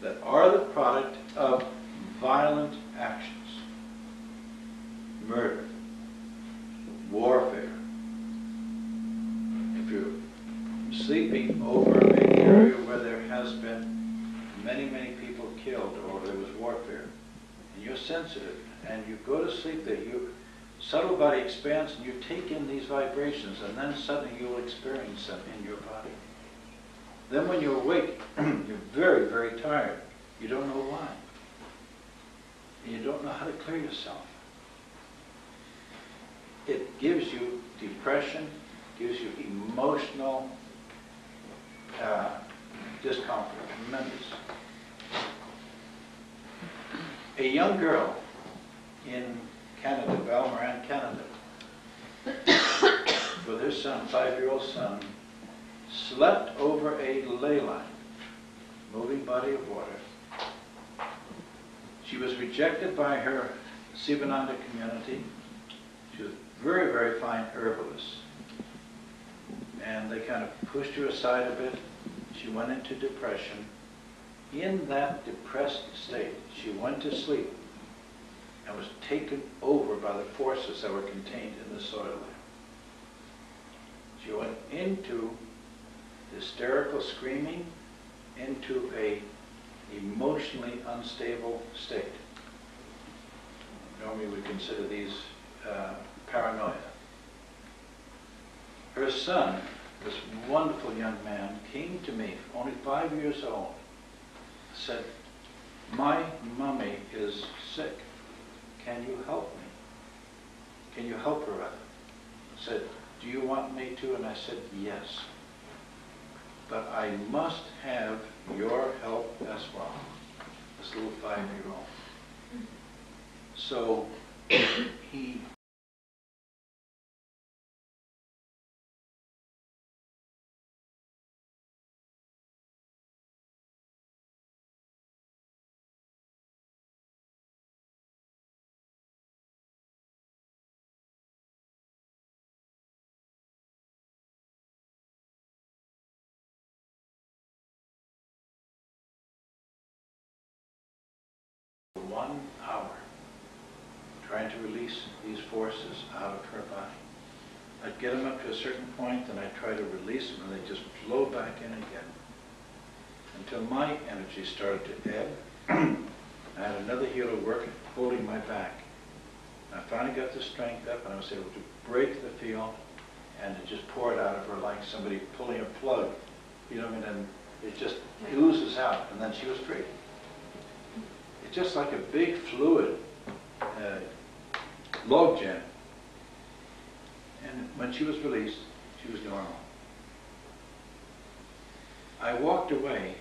that are the product of violent actions. Murder, warfare. If you're sleeping over an area where there has been many, many people killed or there was warfare, and you're sensitive and you go to sleep there, your subtle body expands and you take in these vibrations, and then suddenly you'll experience them in your body. Then when you awake, you're very, very tired. You don't know why. And you don't know how to clear yourself. It gives you depression, gives you emotional discomfort, tremendous. A young girl in Canada, l.e.n.r, Canada, with her son, 5-year-old son, slept over a ley line, moving body of water. She was rejected by her Sivananda community. She was a very, very fine herbalist. And they kind of pushed her aside a bit. She went into depression. In that depressed state, she went to sleep and was taken over by the forces that were contained in the soil there. She went into hysterical screaming, into a emotionally unstable state. Normally we consider these paranoia. Her son this wonderful young man came to me, only 5 years old, said, "My mummy is sick. Can you help me? Can you help her?" I said, "Do you want me to?" And I said, "Yes. But I must have your help as well." This little 5-year-old. So he for 1 hour trying to release these forces out of her body. I'd get them up to a certain point, and I'd try to release them, and they'd just flow back in again until my energy started to ebb. I had another healer working, holding my back. I finally got the strength up, and I was able to break the field and to just pour it out of her like somebody pulling a plug. You know what I mean? And it just oozes out, and then she was free. It's just like a big fluid log jam. And when she was released, she was normal. I walked away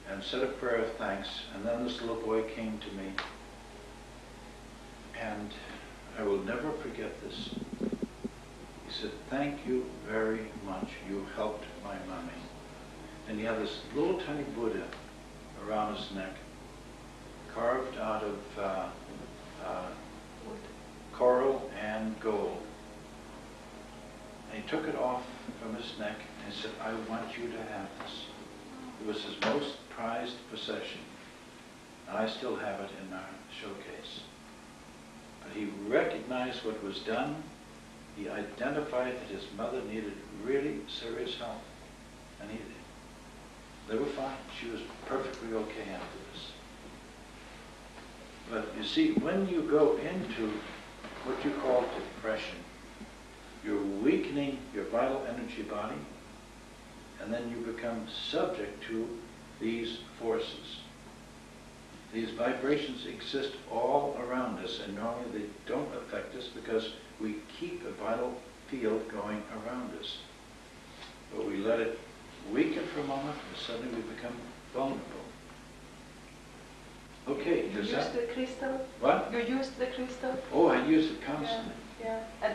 and said a prayer of thanks, and then this little boy came to me, and I will never forget this. He said, "Thank you very much. You helped my mummy." And he had this little tiny Buddha around his neck, carved out of coral and gold. And he took it off from his neck and said, "I want you to have this." It was his most prized possession. And I still have it in our showcase. But he recognized what was done. He identified that his mother needed really serious help. And he did. They were fine. She was perfectly okay after this. But you see, when you go into what you call depression, you're weakening your vital energy body, and then you become subject to these forces. These vibrations exist all around us, and normally they don't affect us because we keep a vital field going around us. But we let it weaken for a moment, and suddenly we become vulnerable. Okay, You used the crystal? What? You used the crystal? Oh, I use it constantly. Yeah. And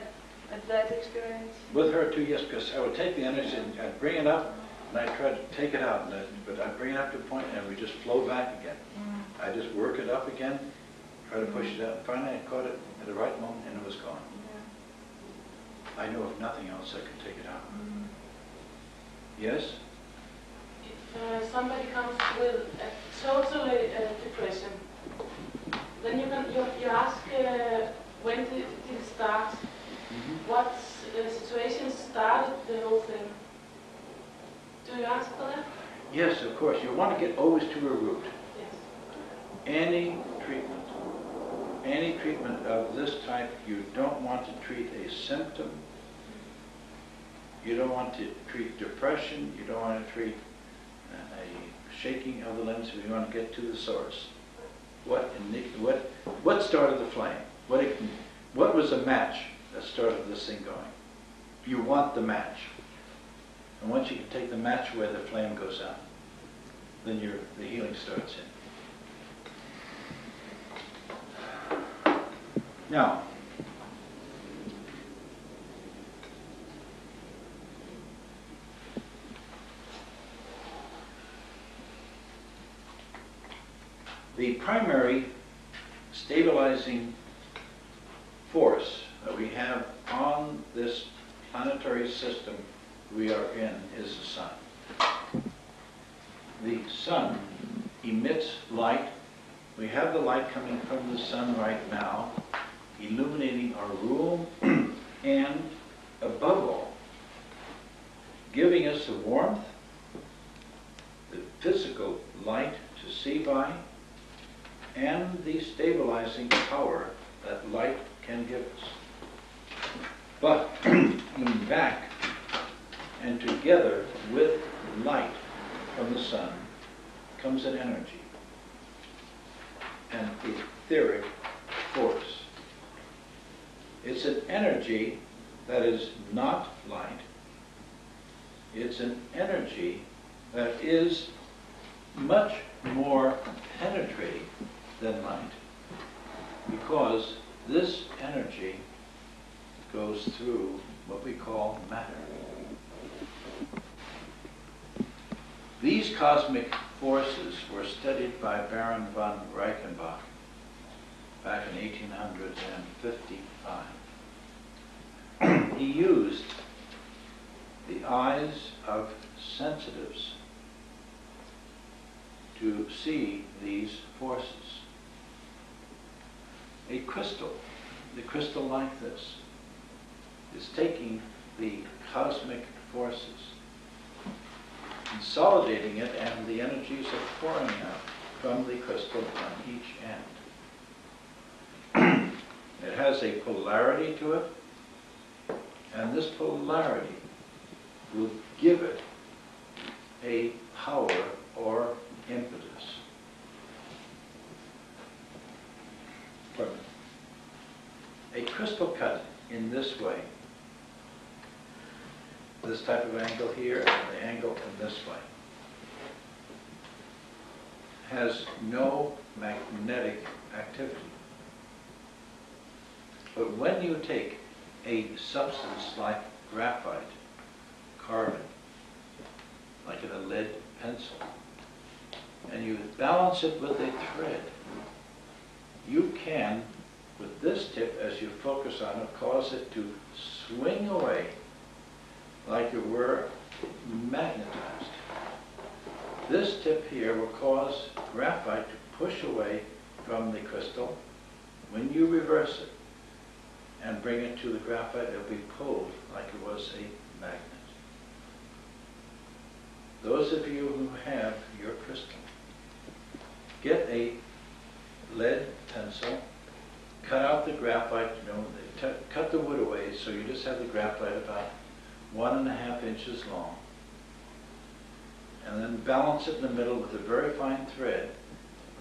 that experience? With her too, yes, because I would take the energy and I'd bring it up, and I'd try to take it out, but I'd bring it up to a point and it would just flow back again. I just work it up again, try to push it out, and finally I caught it at the right moment and it was gone. I knew if nothing else I could take it out. Yes? If somebody comes with a totally depression, then you ask when did it start? What situation started the whole thing? Do you answer for that? Yes, of course. You want to get always to a root. Yes. Any treatment of this type, you don't want to treat a symptom. You don't want to treat depression. You don't want to treat a shaking of the limbs. You want to get to the source. What started the flame? What was the match that started this thing going? You want the match. And once you can take the match away, the flame goes out. Then the healing starts in. Now, the primary stabilizing force that we have on this planetary system we are in is the sun. The sun emits light. We have the light coming from the sun right now, illuminating our room, and above all, giving us the warmth, the physical light to see by, and the stabilizing power that light can give us. But, in back, And together with light from the sun comes an energy, an etheric force. It's an energy that is not light. It's an energy that is much more penetrating than light, because this energy goes through what we call matter. These cosmic forces were studied by Baron von Reichenbach back in 1855. He used the eyes of sensitives to see these forces. A crystal, the crystal like this, is taking the cosmic forces, consolidating it, and the energies are pouring out from the crystal on each end. It has a polarity to it, and this polarity will give it a power or impetus. A crystal cut in this way, this type of angle here, and the angle in this way, has no magnetic activity. But when you take a substance like graphite, carbon, like in a lead pencil, and you balance it with a thread, you can, with this tip, as you focus on it, cause it to swing away like it were magnetized. This tip here will cause graphite to push away from the crystal. When you reverse it and bring it to the graphite, it will be pulled like it was a magnet. Those of you who have your crystal, get a lead pencil, cut out the graphite, cut the wood away so you just have the graphite about 1.5 inches long, and then balance it in the middle with a very fine thread.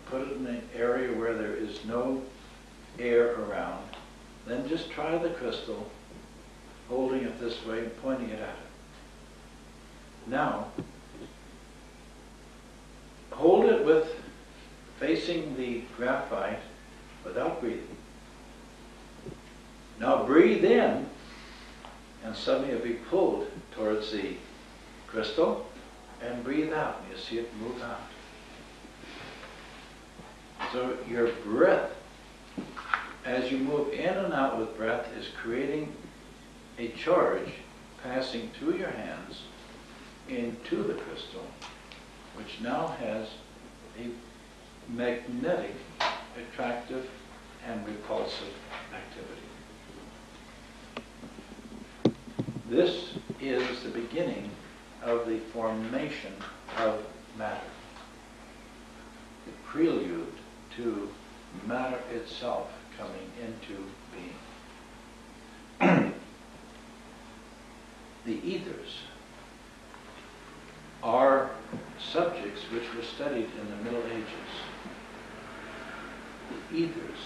Put it in an area where there is no air around. Then just try the crystal, holding it this way and pointing it at it. Now, hold it with facing the graphite without breathing. Now breathe in, and suddenly it'll be pulled towards the crystal, and breathe out, and you'll see it move out. So your breath, as you move in and out with breath, is creating a charge passing through your hands into the crystal, which now has a magnetic, attractive, and repulsive activity. This is the beginning of the formation of matter, the prelude to matter itself coming into being. The ethers are subjects which were studied in the Middle Ages. The ethers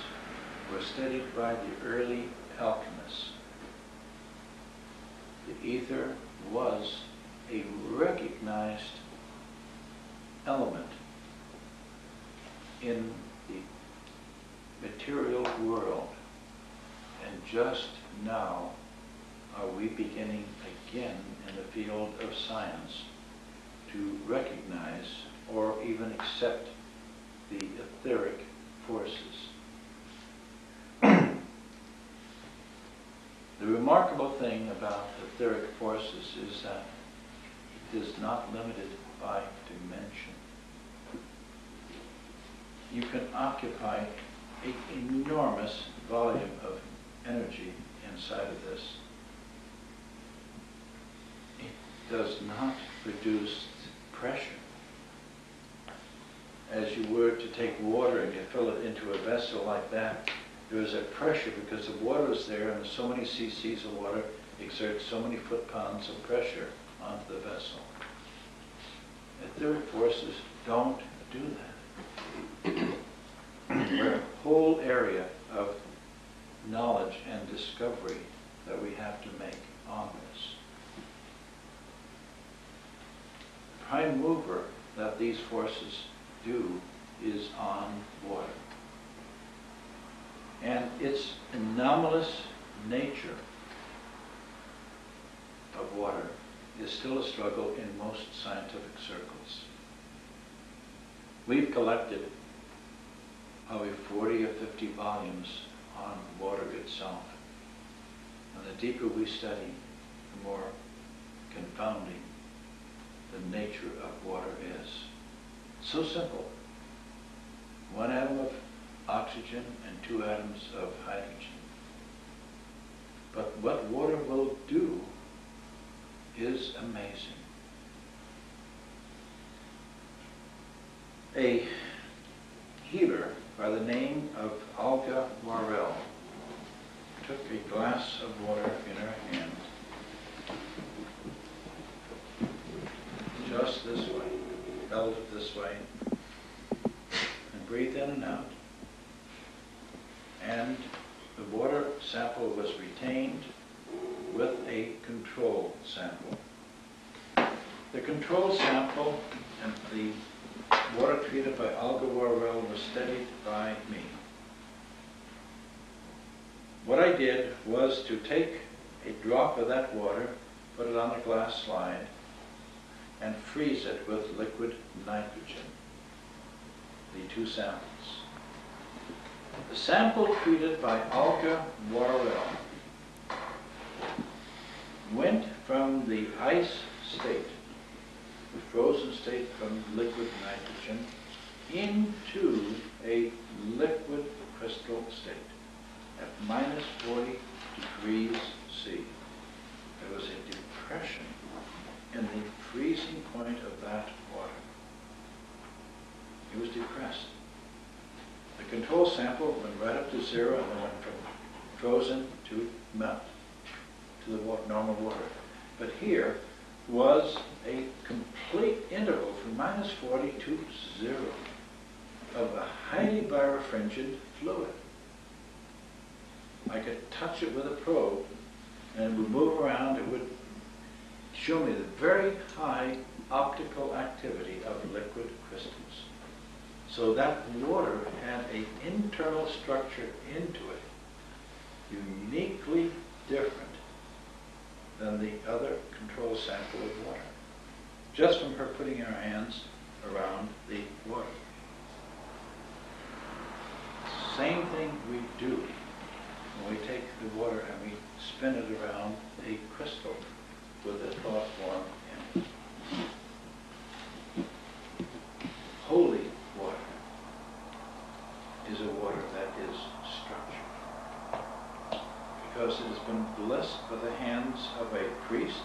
were studied by the early alchemists. The ether was a recognized element in the material world, and just now are we beginning again in the field of science to recognize or even accept the etheric forces. The remarkable thing about etheric forces is that it is not limited by dimension. You can occupy an enormous volume of energy inside of this. It does not produce pressure. As you were to take water and you fill it into a vessel like that, there is a pressure because the water is there, and so many cc's of water exert so many foot-pounds of pressure onto the vessel. Etheric forces don't do that. We're a whole area of knowledge and discovery that we have to make on this. The prime mover that these forces do is on water. And its anomalous nature of water is still a struggle in most scientific circles. We've collected probably 40 or 50 volumes on water itself. And the deeper we study, the more confounding the nature of water is. So simple. 1 atom of oxygen and 2 atoms of hydrogen. But what water will do is amazing. A healer by the name of Olga Morel took a glass of water in her hand, just this way, held it this way, and breathed in and out. And the water sample was retained with a control sample. The control sample and the water treated by Olga Morel was studied by me. What I did was to take a drop of that water, put it on a glass slide, and freeze it with liquid nitrogen, the 2 samples. The sample treated by Olga Morel went from the ice state, the frozen state from liquid nitrogen, into a liquid crystal state at -40 degrees C. There was a depression in the freezing point of that water. It was depressed. The control sample went right up to 0 and then went from frozen to melt, to the normal water. But here was a complete interval from -40 to 0 of a highly birefringent fluid. I could touch it with a probe and it would move around. It would show me the very high optical activity of liquid crystals. So that water had an internal structure into it, uniquely different than the other control sample of water, just from her putting her hands around the water. Same thing we do when we take the water and we spin it around a crystal with a thought form in it. Holy water is a water that is structured, because it has been blessed by the hands of a priest.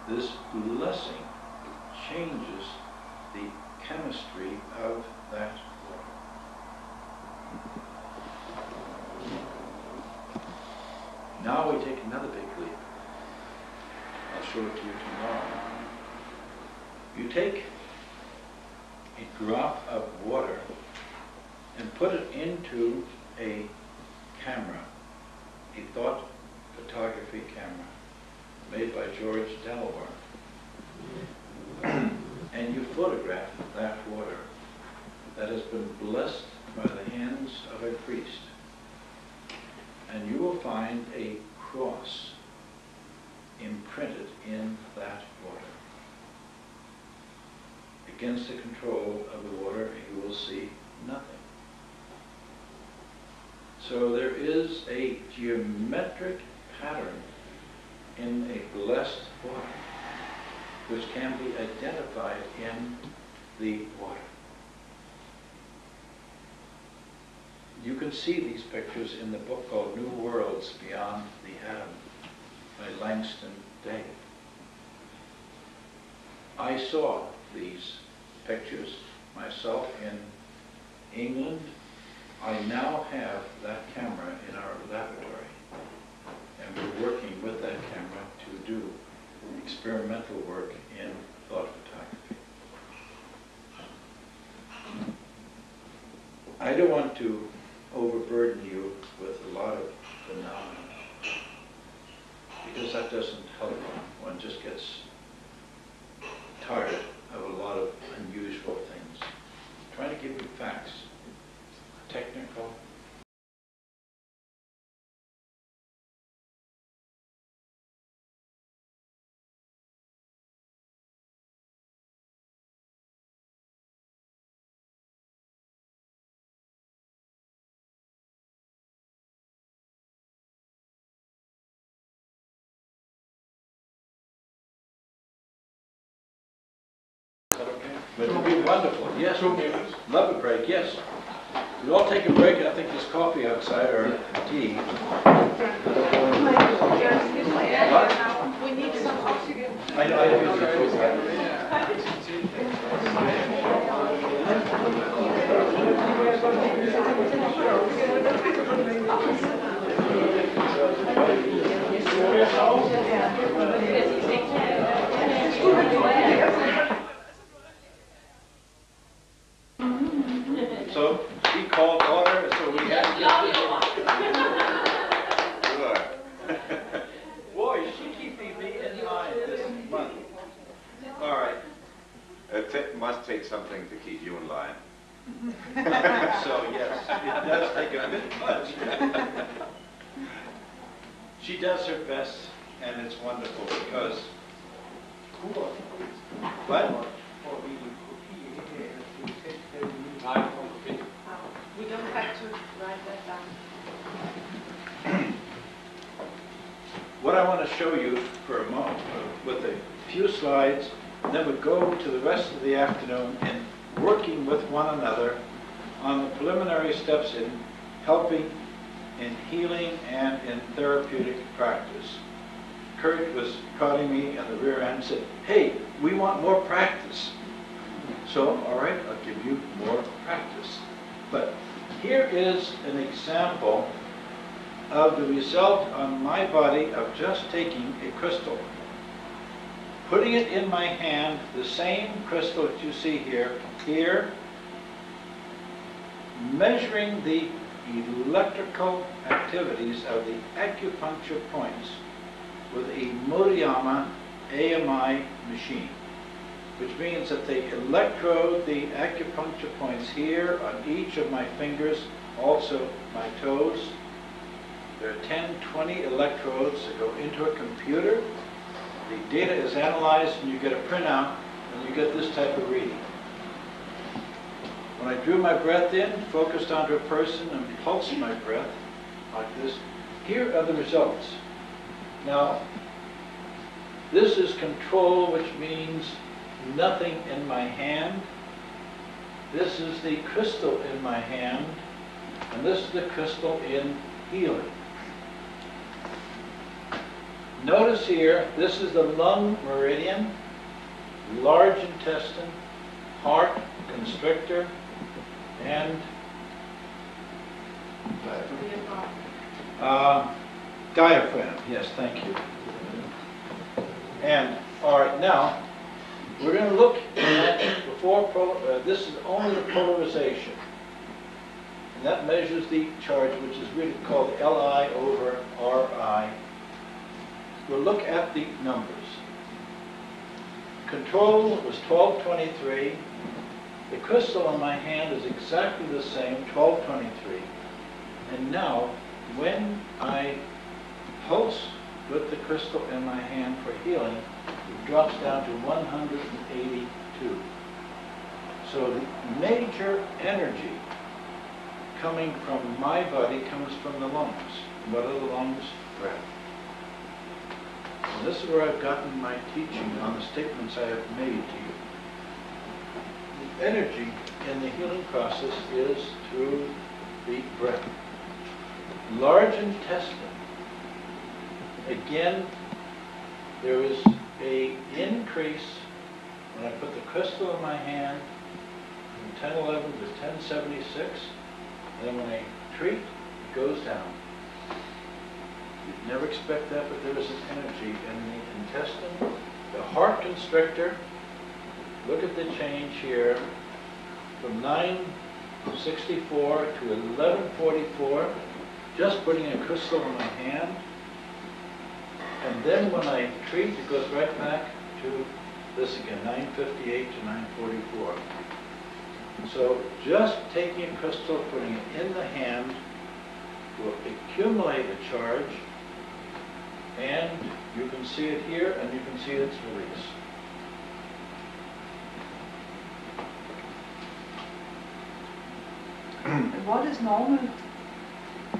This blessing changes the chemistry of that water. Now we take another big leap. I'll show it to you tomorrow. You take a drop of water and put it into a camera, a thought photography camera made by George Delaware. And you photograph that water that has been blessed by the hands of a priest. And you will find a cross imprinted in that water. Against the control of the water, you will see nothing. So there is a geometric pattern in a blessed water which can be identified in the water. You can see these pictures in the book called New Worlds Beyond the Atom by Langston Day. I saw these pictures myself in England. I now have that camera in our laboratory, and we're working with that camera to do experimental work don't want to overburden you with a lot of phenomena, because that doesn't help one. One just gets tired of a lot of unusual things. I'm trying to give you facts, technical. But it would be wonderful, yes. 2 minutes. Love a break, yes. We'll all take a break. I think there's coffee outside or tea. We need some oxygen. I use So he called order, so we had to get Boy, she keeping me in mind this month. All right. It must take something to keep you in line. So yes, it does take a bit much. She does her best, and it's wonderful because. What? We don't have to write that down. What I want to show you for a moment with a few slides, and then we go to the rest of the afternoon in working with one another on the preliminary steps in helping in healing and in therapeutic practice. Kurt was prodding me in the rear end and said, hey, we want more practice. So, all right, I'll give you more practice. But here is an example of the result on my body of just taking a crystal, putting it in my hand, the same crystal that you see here, measuring the electrical activities of the acupuncture points with a Murayama AMI machine, which means that they electrode the acupuncture points here on each of my fingers, also my toes. There are 10, 20 electrodes that go into a computer. The data is analyzed and you get a printout and you get this type of reading. When I drew my breath in, focused onto a person and pulsed my breath like this, here are the results. Now, this is control, which means nothing in my hand. This is the crystal in my hand, and this is the crystal in healing. Notice here, this is the lung meridian, large intestine, heart, constrictor, and diaphragm. Yes, thank you. And, all right, now, we're going to look at this is only the polarization. And that measures the charge, which is really called Li/R(I). We'll look at the numbers. Control was 1223. The crystal in my hand is exactly the same, 1223. And now, when I pulse with the crystal in my hand for healing, it drops down to 182. So the major energy coming from my body comes from the lungs. What are the lungs? Breath. And this is where I've gotten my teaching on the statements I have made to you. The energy in the healing process is through the breath. Large intestine. Again, there is an increase when I put the crystal in my hand from 1011 to 1076, and then when I treat, it goes down. You'd never expect that, but there is an energy in the intestine. The heart constrictor, look at the change here, from 9 64 to 1144, just putting a crystal in my hand. And then when I treat, it goes right back to this again, 958 to 944. So just taking a crystal, putting it in the hand, will accumulate a charge, and you can see it here, and you can see its release. What is normal?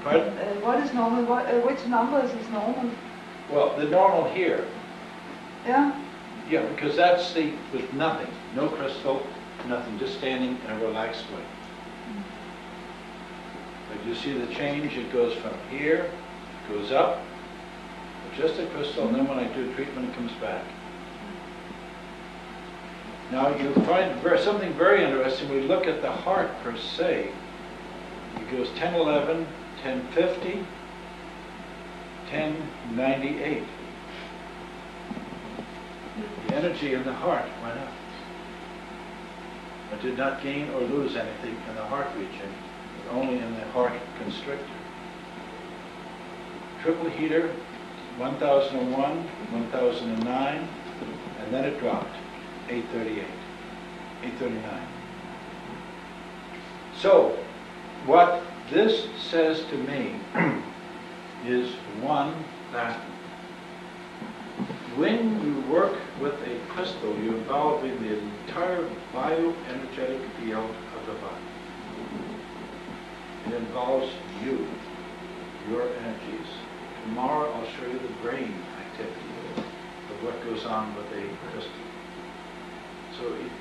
Pardon? What is normal? Which numbers is normal? Well, the normal here, Yeah? yeah, because that's the, with nothing, no crystal, nothing, just standing in a relaxed way. But you see the change, it goes from here, goes up, just a crystal, and then when I do treatment, it comes back. Now you find something very interesting. We look at the heart per se. It goes 1011, 1050, 1098. The energy in the heart went up. I did not gain or lose anything in the heart region, but only in the heart constrictor. Triple heater, 1001, 1009, and then it dropped, 838, 839. So, what this says to me is, one, that when you work with a crystal, you involve in the entire bioenergetic field of the body. It involves you, your energies. Tomorrow I'll show you the brain activity of what goes on with a crystal. So it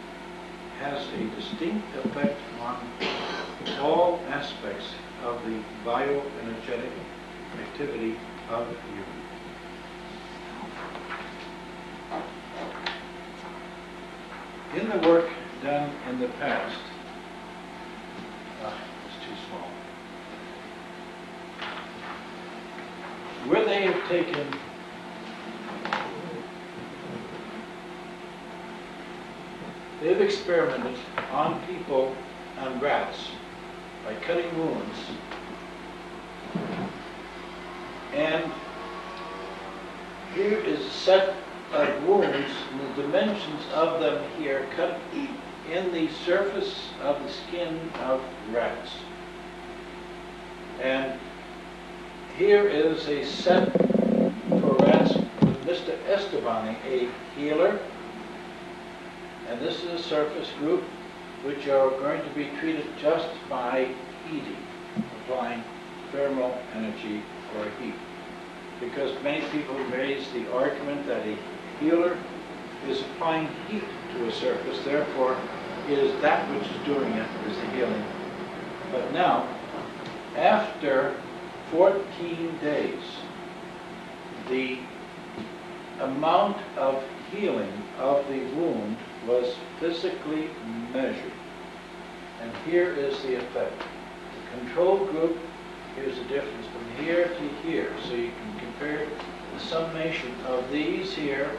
has a distinct effect on all aspects of the bioenergetic activity of you. In the work done in the past, it's too small, where they have taken they've experimented on people, on rats, by cutting wounds, and here is a set of wounds, and the dimensions of them here cut in the surface of the skin of rats. And here is a set for rats with Mr. Estebani, a healer, and this is a surface group which are going to be treated just by heating, applying thermal energy or heat. Because many people raise the argument that a healer is applying heat to a surface, therefore it is that which is doing it, is the healing. But now, after 14 days, the amount of healing of the wound was physically measured. And here is the effect. The control group, here's the difference from here to here. So you can compare the summation of these here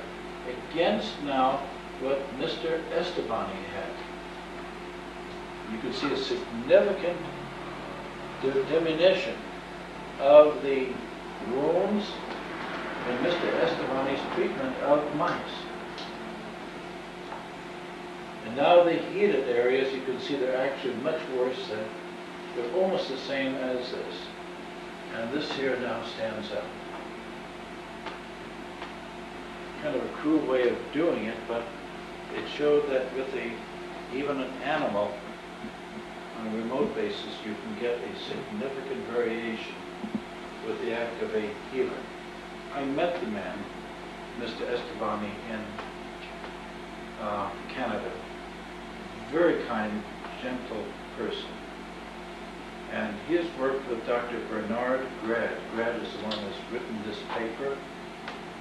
against now what Mr. Estebani had. You can see a significant diminution of the wounds in Mr. Estebani's treatment of mice. And now the heated areas, you can see they're actually much worse than, they're almost the same as this. And this here now stands out. Kind of a crude way of doing it, but it showed that with even an animal, on a remote basis, you can get a significant variation with the act of a healer. I met the man, Mr. Estebani, in Canada. Very kind, gentle person. And he has worked with Dr. Bernard Grad. Grad is the one that's written this paper.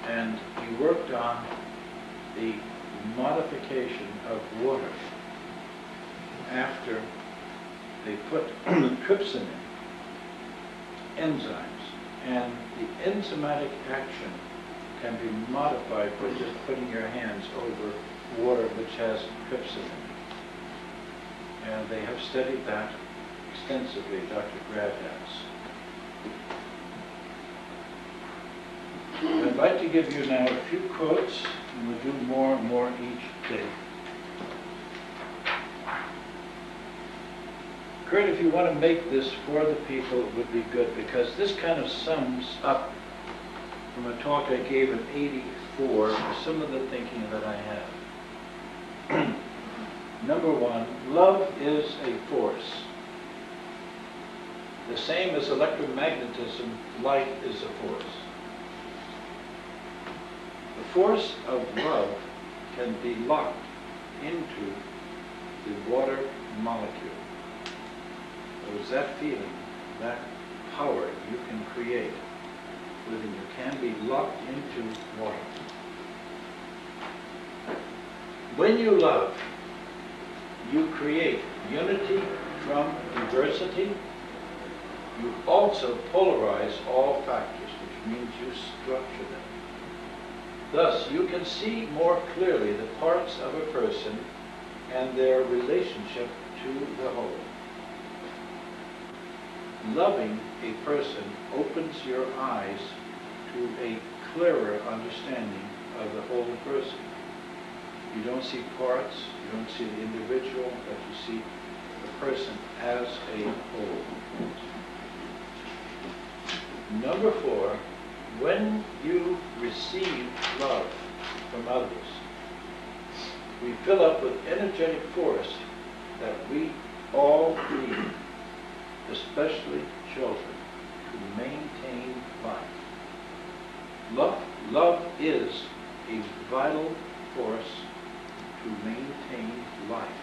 And he worked on the modification of water after they put trypsin in, enzymes. And the enzymatic action can be modified by just putting your hands over water which has trypsin in it. And they have studied that extensively, Dr. Grad has. I'd like to give you now a few quotes, and we'll do more and more each day. Kurt, if you want to make this for the people, it would be good, because this kind of sums up from a talk I gave in '84 some of the thinking that I have. Number one, love is a force. The same as electromagnetism, light is a force. The force of love can be locked into the water molecule. There is that feeling, that power you can create within you can be locked into water. When you love, you create unity from diversity. You also polarize all factors, which means you structure them. Thus, you can see more clearly the parts of a person and their relationship to the whole. Loving a person opens your eyes to a clearer understanding of the whole person. You don't see parts, you don't see the individual, but you see the person as a whole. Number four, when you receive love from others, we fill up with energetic force that we all need, especially children, to maintain life. Love is a vital force to maintain life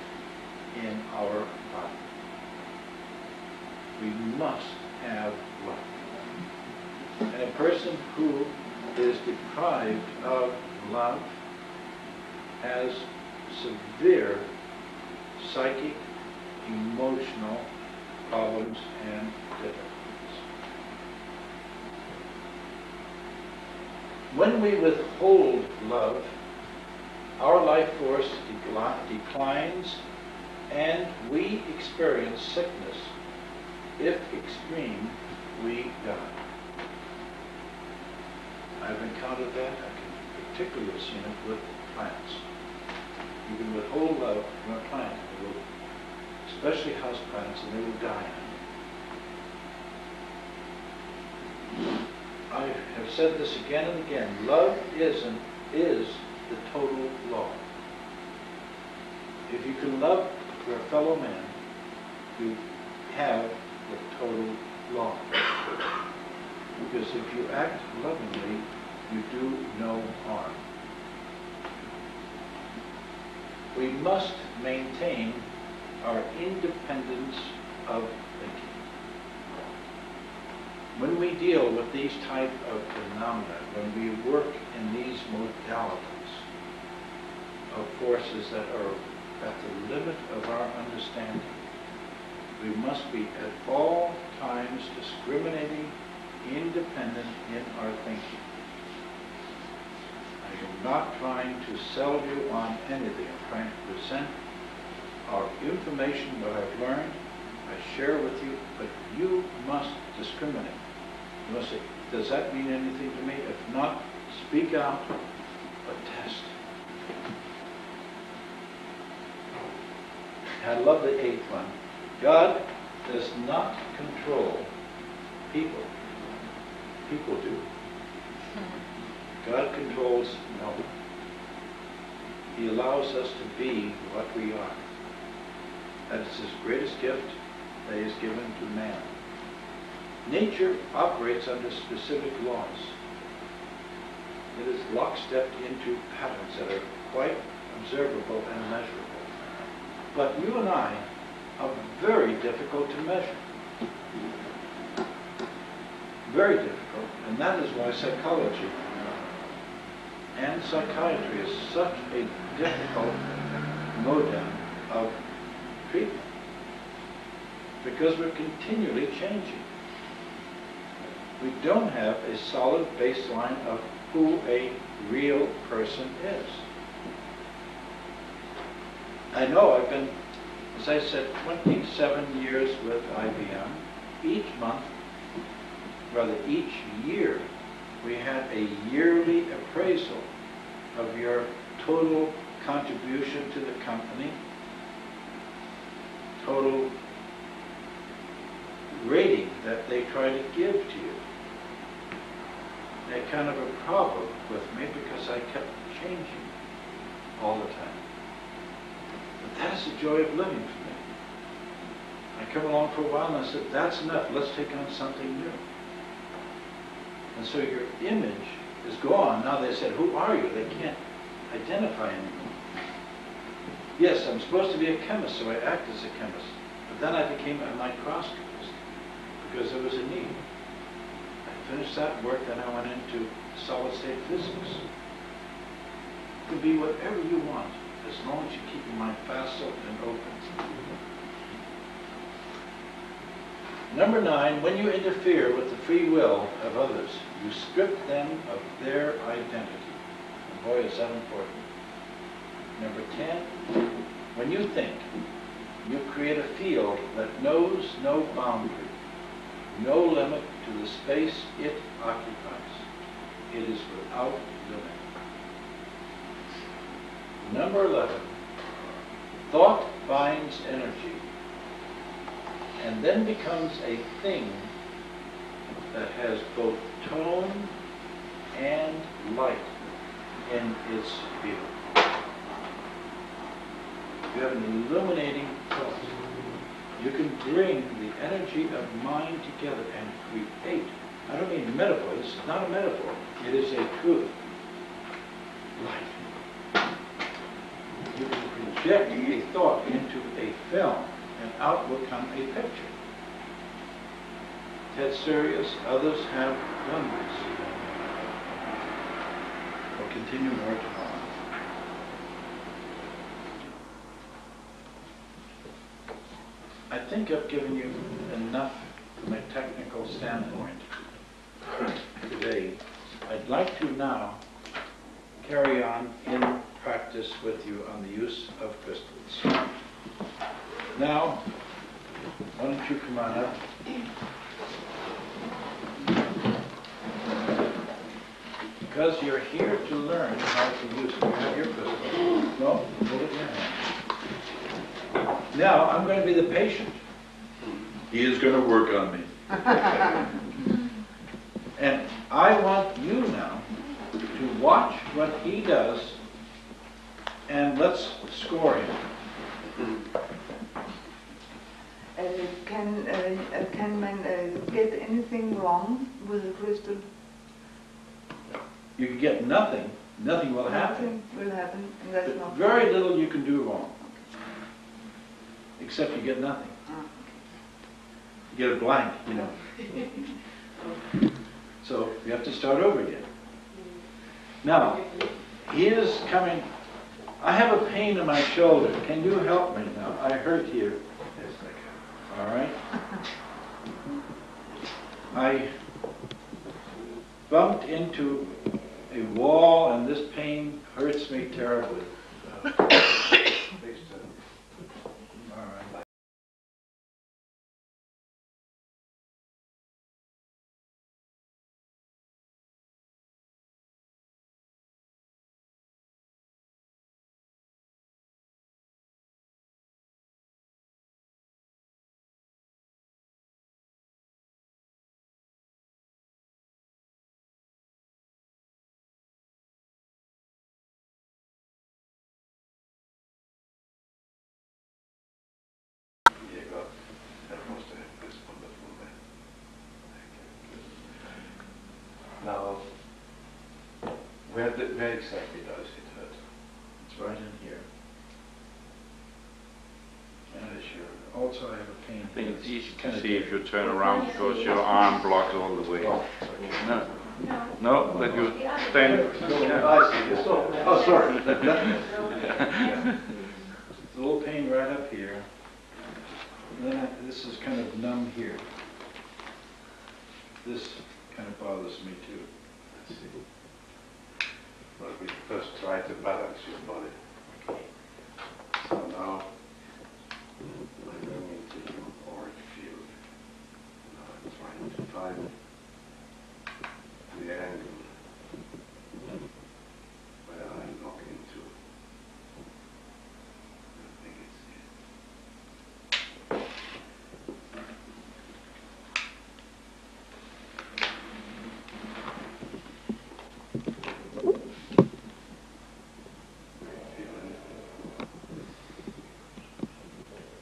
in our body. We must have love. And a person who is deprived of love has severe psychic, emotional problems and difficulties. When we withhold love, our life force declines and we experience sickness. If extreme, we die. I've encountered that. I can particularly have seen it with plants. You can withhold love from a plant, especially house plants, and they will die on you. I have said this again and again. Love is the total law. If you can love your fellow man, you have the total law. Because if you act lovingly, you do no harm. We must maintain our independence of thinking. When we deal with these type of phenomena, when we work in these modalities of forces that are at the limit of our understanding, we must be at all times discriminating, independent in our thinking. I am not trying to sell you on anything. I'm trying to present our information, what I've learned, I share with you, but you must discriminate. You must say, does that mean anything to me? If not, speak out, but test. I love the eighth one. God does not control people. People do. God controls no one. He allows us to be what we are. That is his greatest gift that he has given to man. Nature operates under specific laws. It is lockstep into patterns that are quite observable and measurable. But you and I are very difficult to measure. Very difficult, and that is why psychology and psychiatry is such a difficult modem of treatment, because we're continually changing. We don't have a solid baseline of who a real person is. I know I've been as I said, 27 years with IBM. Each month, rather each year, we had a yearly appraisal of your total contribution to the company, total rating that they try to give to you. They had kind of a problem with me because I kept changing all the time. But that is the joy of living for me. I come along for a while and I said, that's enough, let's take on something new. And so your image is gone. Now they said, who are you? They can't identify anymore. Yes, I'm supposed to be a chemist, so I act as a chemist. But then I became a microscopist because there was a need. I finished that work, then I went into solid-state physics. You can be whatever you want, as long as you keep your mind facile and open. Number 9, when you interfere with the free will of others, you strip them of their identity. And boy, is that important. Number 10, when you think, you create a field that knows no boundary, no limit to the space it occupies. It is without limit. Number 11, thought binds energy and then becomes a thing that has both tone and light in its field. You have an illuminating thought. You can bring the energy of mind together and create. I don't mean metaphor. This is not a metaphor. It is a truth. Light. You can project a thought into a film, and out will come a picture. Ted Sirius, others have done this. We'll continue more tomorrow. I think I've given you enough from a technical standpoint today. I'd like to now carry on in practice with you on the use of crystals. Now, why don't you come on up? Because you're here to learn how to use it. You have your crystal. No, hold it in your hand. Now, I'm going to be the patient. He is going to work on me. And I want you now to watch what he does, and let's score him. Can man get anything wrong with the crystal? You can get nothing. Nothing will happen. Nothing will happen, and that's But not very little you can do wrong. Except you get nothing. You get a blank, you know. So you have to start over again. Now, he is coming. I have a pain in my shoulder. Can you help me now? I hurt here. Yes, I can. All right. I bumped into a wall, and this pain hurts me terribly. Now, where exactly does it hurt? It's right in here. And also I have a pain. I think it's easy to see if you turn around because your arm blocks all the way. No, no, let you stand. Oh, sorry. A little pain right up here. And then this is kind of numb here. This kind of bothers me too. Let's see. Well, we first try to balance your body. Okay. So now find the angle where I lock into. I think it's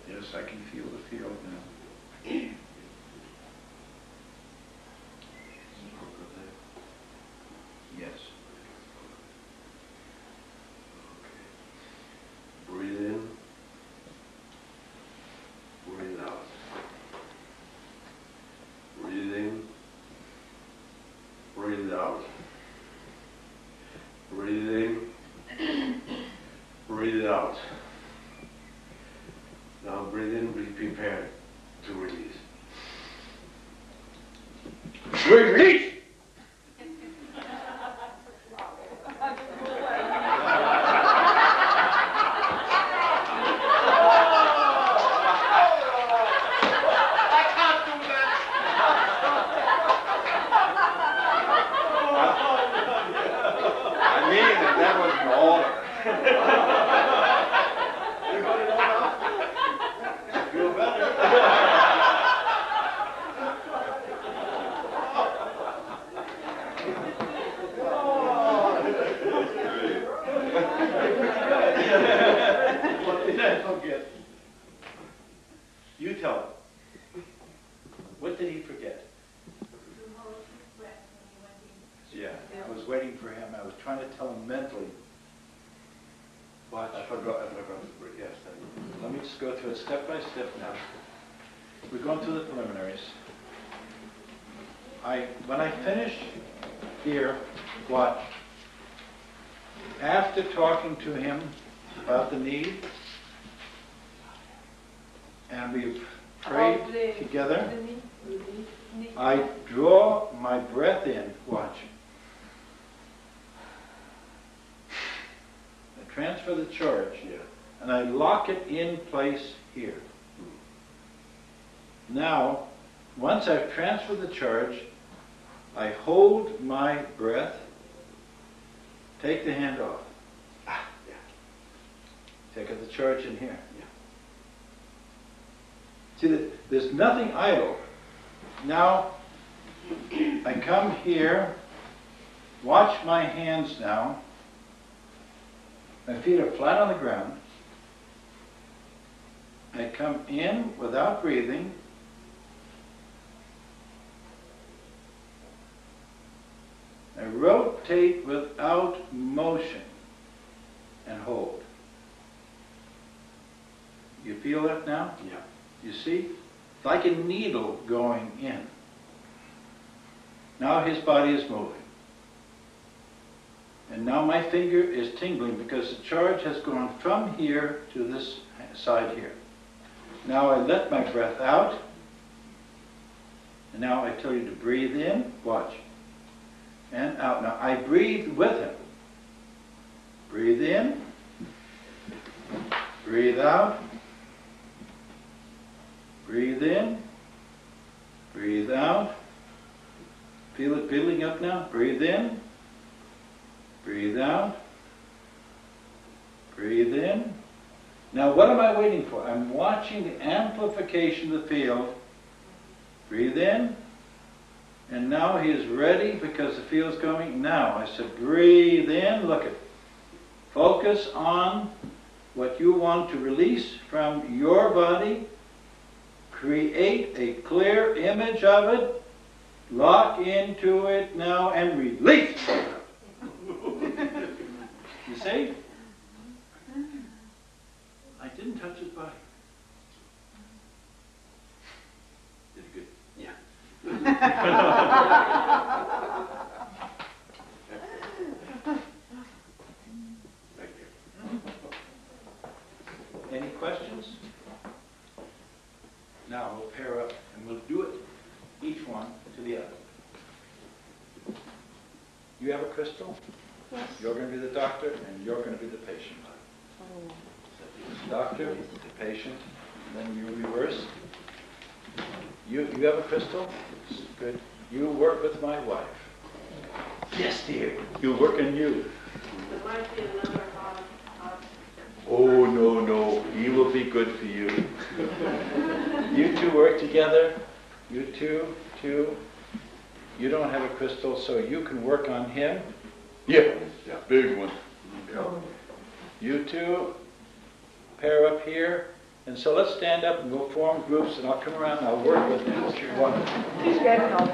Yes, I can feel the field now. Yes. breathe in, breathe out. Breathe in, breathe out. Breathe in, breathe out. Now breathe in, be prepared to release. Release! I mean that wasn't all of it. Feel better? What did I forget? You tell him. What did he forget? Yeah, I was waiting for him. I was trying to tell him mentally. Watch. I forgot. Yes. Let me just go through it step by step now. We're going through the preliminaries. When I finish here, watch. After talking to him about the need, and we've prayed together, I draw my breath in, watch. I transfer the charge, and I lock it in place here. Now, once I've transferred the charge, I hold my breath, take the hand off. Take out the charge in here. See, there's nothing idle. Now, I come here, watch my hands now. My feet are flat on the ground. I come in without breathing. I rotate without motion and hold. You feel that now? Yeah. You see? It's like a needle going in. Now his body is moving. And now my finger is tingling because the charge has gone from here to this side here. Now I let my breath out. And now I tell you to breathe in. Watch. And out. Now I breathe with him. Breathe in. Breathe out. Breathe in. Breathe out. Feel it building up now. Breathe in. Breathe out. Breathe in. Now what am I waiting for? I'm watching the amplification of the field. Breathe in. And now he is ready because the field's going. Now I said breathe in. Look at it. Focus on what you want to release from your body. Create a clear image of it. Lock into it now and release. You see? I didn't touch his body. Did it good? Yeah. Thank you. Any questions? Now we'll pair up and we'll do it, each one to the other. You have a crystal? Yes. You're going to be the doctor and you're going to be the patient. Oh. Doctor, the patient, and then you reverse. You have a crystal? Good. You work with my wife. Yes, dear. You work in you. There might be another hard. Oh, no, no. He will be good for you. You two work together. You two. You don't have a crystal, so you can work on him. Yeah, big one. You two pair up here. And so let's stand up and we'll form groups, and I'll come around and I'll work with you. Please get it off.